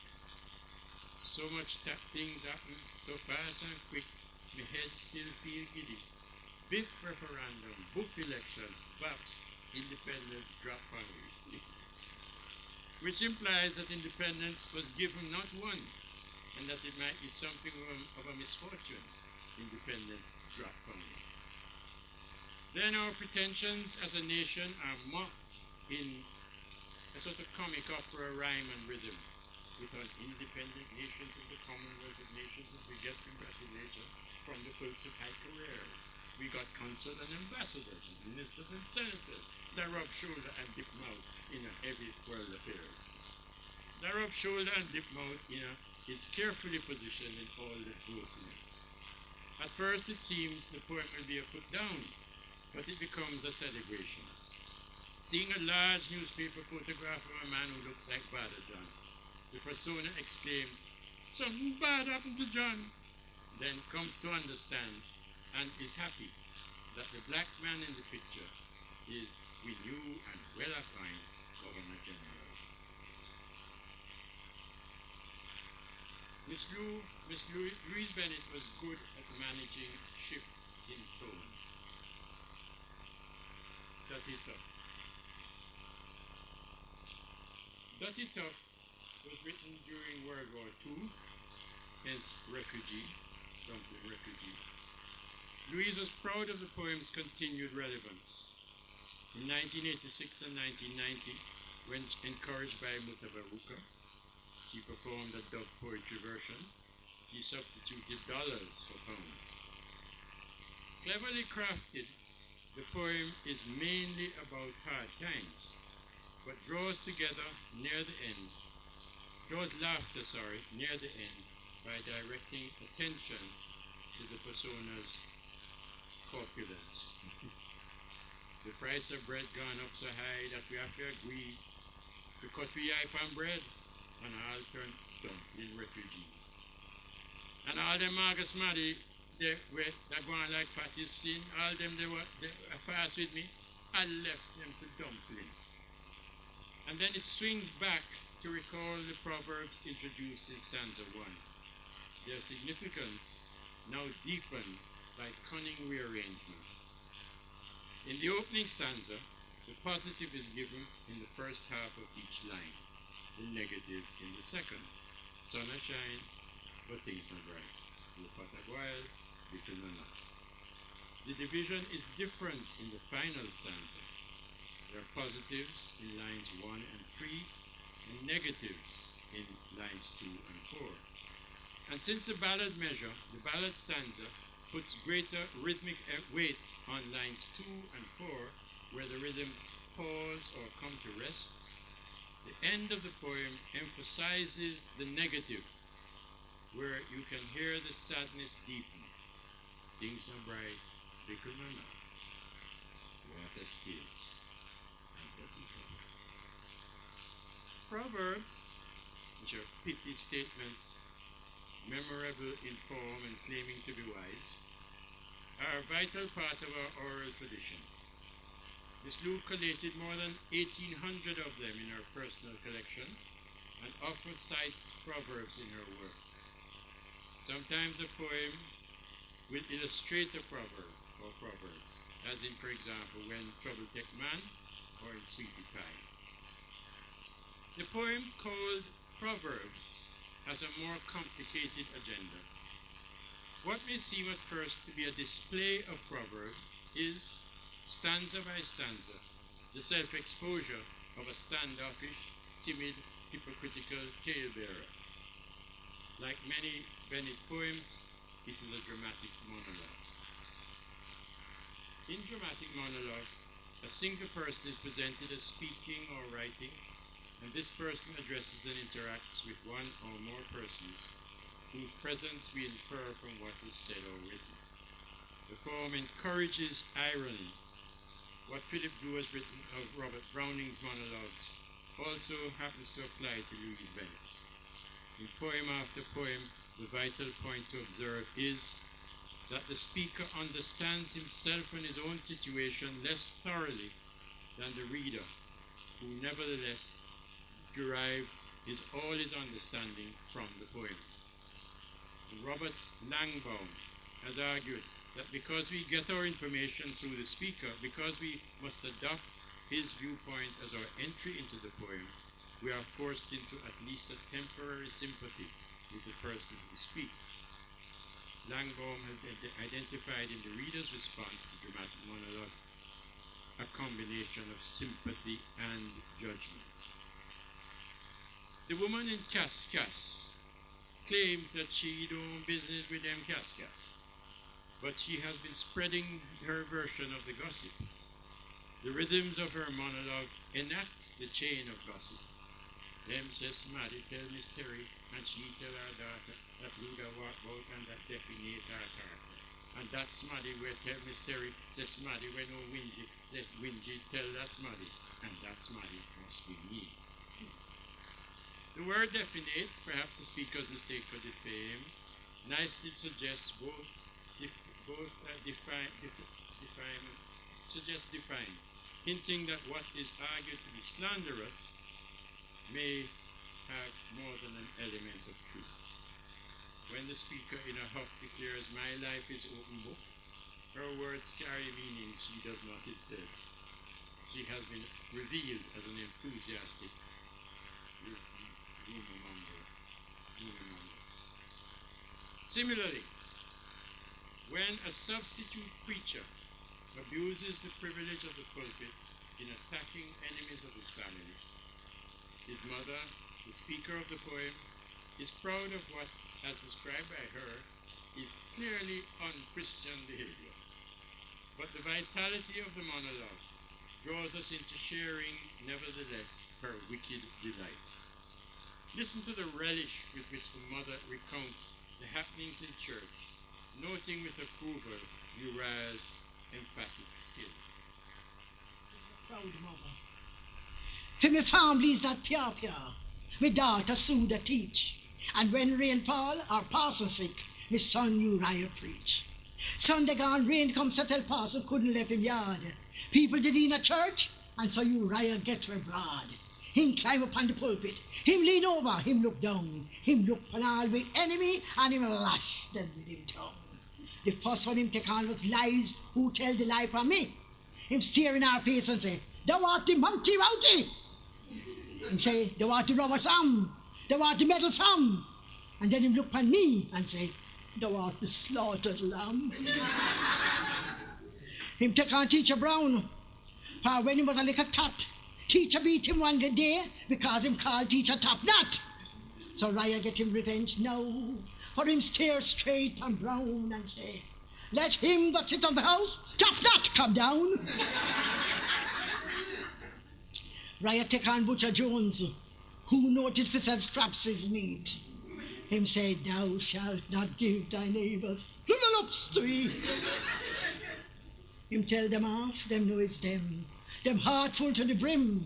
So much that things happen so fast and quick, my head still feel giddy. Biff referendum, boof election, BAPS, independence drop on me. Which implies that independence was given not won, and that it might be something of a misfortune. Independence drop on me. Then our pretensions as a nation are mocked in a sort of comic opera rhyme and rhythm. With our independent nations of the Commonwealth of Nations, and we get congratulations from the folks of high careers. We got consuls and ambassadors and ministers and senators that rub shoulder and dip mouth in a heavy world affairs. That rub shoulder and dip mouth is carefully positioned in all the closeness. At first it seems the poem will be a put down, but it becomes a celebration. Seeing a large newspaper photograph of a man who looks like Father John, the persona exclaims, something bad happened to John, then comes to understand and is happy that the black man in the picture is we new and well-appointed Governor General. Louise Bennett was good at managing shifts in tone. Dirty Tough. Dirty Tough was written during World War II, hence refugee, from the refugee. Louise was proud of the poem's continued relevance. In 1986 and 1990, When encouraged by Mutabaruka, she performed a dub poetry version. She substituted dollars for pounds. Cleverly crafted, the poem is mainly about hard times, but draws laughter near the end by directing attention to the persona's corpulence. The price of bread gone up so high that we have to agree to cut we eye pan bread and all turn dumpling refugee. And all them Marcus Maddy, they go on like fatty sin, all them they were fast with me, I left them to dumpling. And then it swings back to recall the proverbs introduced in stanza 1. Their significance now deepened by cunning rearrangement. In the opening stanza, the positive is given in the first half of each line, the negative in the second. Sun a shine, but things are bright. The pot a boil, little or not. The division is different in the final stanza. There are positives in lines 1 and 3, and negatives in lines 2 and 4. And since the ballad measure, the ballad stanza puts greater rhythmic weight on lines 2 and 4, where the rhythms pause or come to rest, the end of the poem emphasizes the negative, where you can hear the sadness deepen. Things are bright, fickle or not. Water scarce, and dirty cover. Proverbs, which are pithy statements, memorable in form and claiming to be wise, are a vital part of our oral tradition. Miss Lou collated more than 1,800 of them in her personal collection and often cites proverbs in her work. Sometimes a poem will illustrate a proverb or proverbs, as in, for example, When Trouble Take Man or in Sweetie Pie. The poem called Proverbs has a more complicated agenda. What may seem at first to be a display of proverbs is, stanza by stanza, the self-exposure of a standoffish, timid, hypocritical talebearer. Like many Bennett poems, it is a dramatic monologue. In dramatic monologue, a single person is presented as speaking or writing, and this person addresses and interacts with one or more persons whose presence we infer from what is said or written. The form encourages irony. What Philip Drew has written of Robert Browning's monologues also happens to apply to Louise Bennett's. In poem after poem, the vital point to observe is that the speaker understands himself and his own situation less thoroughly than the reader, who nevertheless derive all his understanding from the poem. And Robert Langbaum has argued that because we get our information through the speaker, because we must adopt his viewpoint as our entry into the poem, we are forced into at least a temporary sympathy with the person who speaks. Langbaum has identified in the reader's response to dramatic monologue a combination of sympathy and judgment. The woman in Cass claims that she don't business with them Cass, but she has been spreading her version of the gossip. The rhythms of her monologue enact the chain of gossip. Them says Maddie tell Miss Terry, and she tell her daughter that Luda walk out and that definite her character. And that's Maddie where tell Miss Terry, says Maddie when no Wingy, says Wingy tell that's Maddie, and that's Maddie must be me. The word definite, perhaps the speaker's mistake for defame, nicely suggests define, hinting that what is argued to be slanderous may have more than an element of truth. When the speaker in a huff declares, "My life is open book," her words carry meanings she does not intend. She has been revealed as an enthusiastic rumor monger. Similarly, when a substitute preacher abuses the privilege of the pulpit in attacking enemies of his family, His mother, the speaker of the poem, is proud of what, as described by her, is clearly unchristian behavior. But the vitality of the monologue draws us into sharing, nevertheless, her wicked delight. Listen to the relish with which the mother recounts the happenings in church, noting with approval Uriah's emphatic skill. Proud mother. For my family is not pure. My daughter Suda teach. And when rain fall or parson sick, my son Uriah preach. Sunday gone, rain comes to tell parson couldn't let him yard. People did in a church, and so Uriah get to abroad. Him climb upon the pulpit, him lean over, him look down, him look upon all with enemy, and him lash them with him tongue. The first one him take on was lies, who tell the lie for me. Him stare in our face and say, thou art the mounty rowdy. Him say, thou art the rubber some, thou art the metal some. And then him look upon me and say, thou art the slaughtered lamb. Him take on Teacher Brown, for when he was a little tot, Teacher beat him one good day because him called Teacher top knot. So Raya get him revenge now, for him stare straight on Brown and say, let him that sit on the house, top knot, come down. Raya take on Butcher Jones, who noted for said scraps his meat. Him say, thou shalt not give thy neighbors to the up street. Him tell them off, them know it's them heart full to the brim.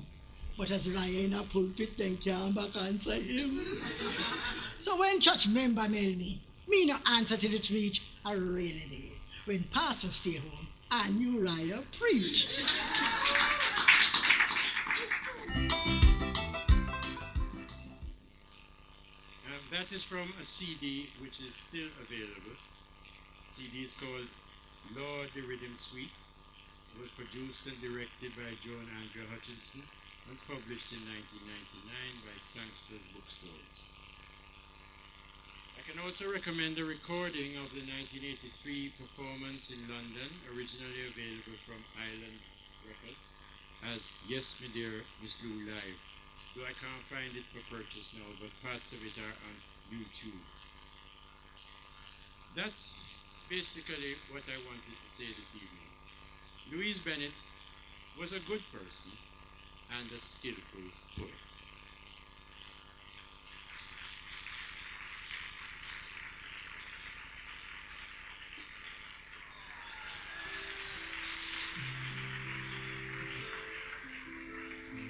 But as Raya in a pulpit, them can't back answer him. So when church member mail me no answer till it reach a rainy day. When pastor stay home, and Uriah preach. That is from a CD which is still available. The CD is called Lord the Rhythm Suite. It was produced and directed by Joan Andrea Hutchinson and published in 1999 by Sangster's Bookstores. I can also recommend a recording of the 1983 performance in London, originally available from Island Records, as Yes Me Dear Miss Lou Live, though I can't find it for purchase now, but parts of it are on YouTube. That's basically what I wanted to say this evening. Louise Bennett was a good person and a skillful poet.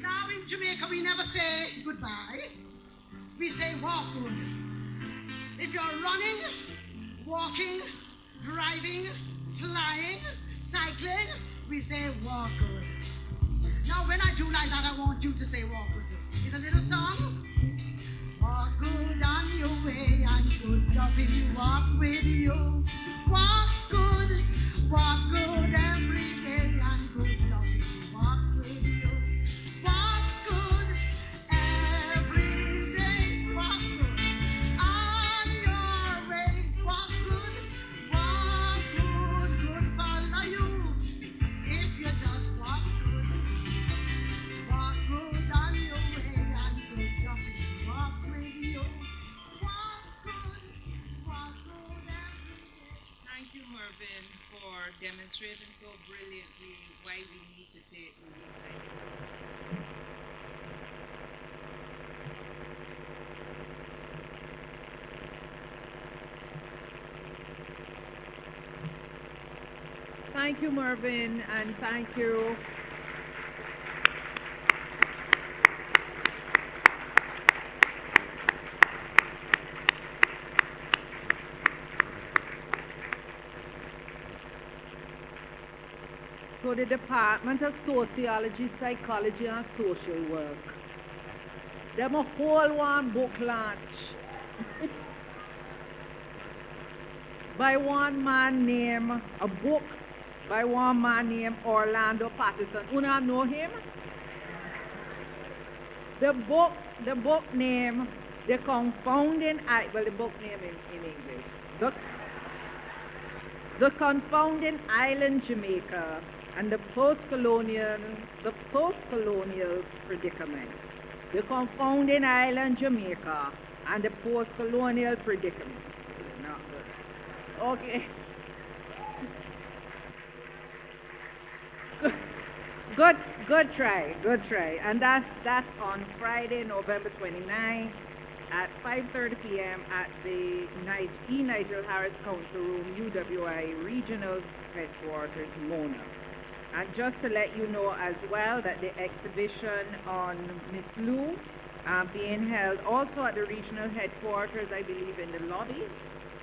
Now in Jamaica we never say goodbye, we say walk good. If you're running, walking, driving, flying, cycling, we say walk good. Now when I do like that, I want you to say walk good. It's a little song. Walk good on your way and good job if you walk with you. Walk good every day and good job if you walk with you. Walk good every day, walk good on your way. Walk good, good follow you. If you just walk good on your way and good job if you walk with you. Walk good every day. Thank you, Mervyn, for demonstrating so brilliantly why we need to take Louise Bennett. Thank you, Mervyn, and thank you. So the Department of Sociology, Psychology and Social Work, them a whole one book launch by one man named, a book by one man named Orlando Patterson. Una know him? The book name, The Confounding the book name in English. The Confounding Island Jamaica and the post-colonial predicament. the confounding island Jamaica, and the post-colonial predicament. Not good. Okay. Good try. And that's on Friday, November 29th at 5:30 p.m. at the E. Nigel Harris Council Room, UWI Regional Headquarters, Mona. And just to let you know as well that the exhibition on Miss Lou being held also at the regional headquarters, I believe in the lobby.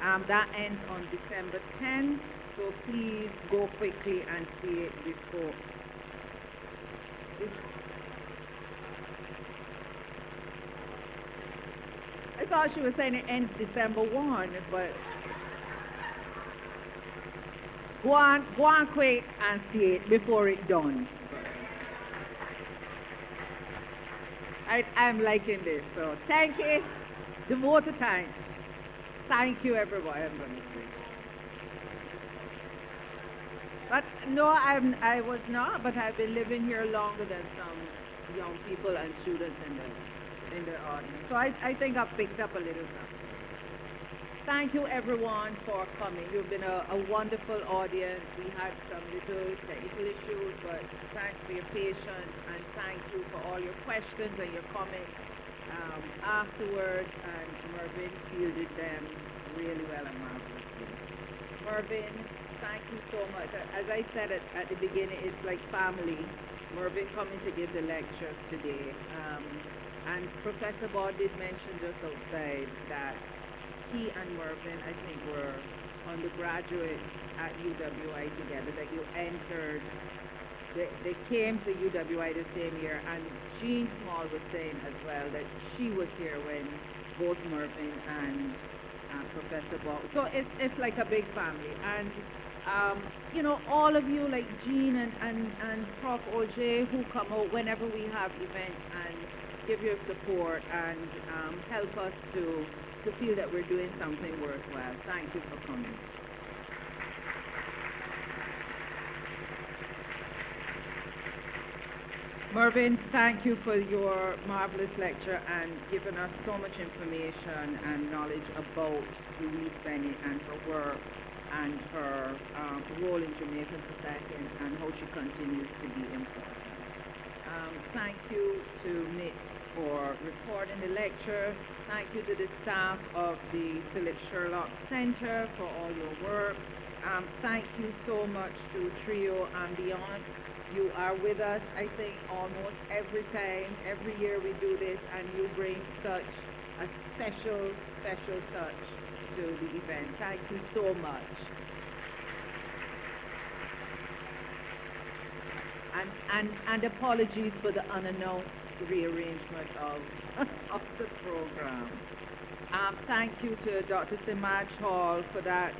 That ends on December 10th, so please go quickly and see it before. I thought she was saying it ends December 1, but go on quick and see it before it's done. I'm liking this, so thank you. The voter thanks. Thank you, everybody. I'm going to switch. But no, I was not, but I've been living here longer than some young people and students in the audience. So I think I've picked up a little something. Thank you everyone for coming. You've been a wonderful audience. We had some little technical issues, but thanks for your patience and thank you for all your questions and your comments afterwards. And Mervyn fielded them really well and marvelously. Mervyn, thank you so much. As I said at the beginning, it's like family. Mervyn coming to give the lecture today. And Professor Baugh did mention just outside that he and Mervyn, I think, were undergraduates at UWI together, that you entered, they came to UWI the same year, and Jean Small was saying as well that she was here when both Mervyn and Professor Baugh. So it's like a big family. And you know, all of you like Jean and Prof. OJ who come out whenever we have events and give your support and help us to feel that we're doing something worthwhile. Thank you for coming. Mervyn, thank you for your marvelous lecture and giving us so much information and knowledge about Louise Bennett and her work and her role in Jamaican society and how she continues to be important. Thank you to MITS for recording the lecture. Thank you to the staff of the Philip Sherlock Center for all your work. Thank you so much to Trio Ambiance. You are with us, I think, almost every time, every year we do this, and you bring such a special, special touch to the event. Thank you so much. And apologies for the unannounced rearrangement of the program. Thank you to Dr. Simaj Hall for that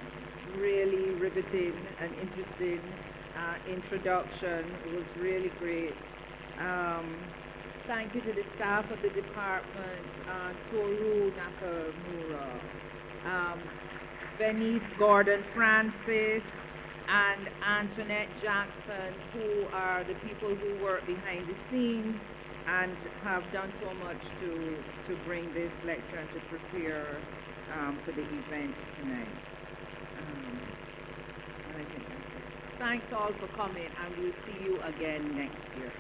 really riveting and interesting introduction. It was really great. Thank you to the staff of the department, Toru Nakamura, Venice Gordon Francis, and Antoinette Jackson, who are the people who work behind the scenes and have done so much to bring this lecture and to prepare for the event tonight. I think that's it. Thanks all for coming, and we'll see you again next year.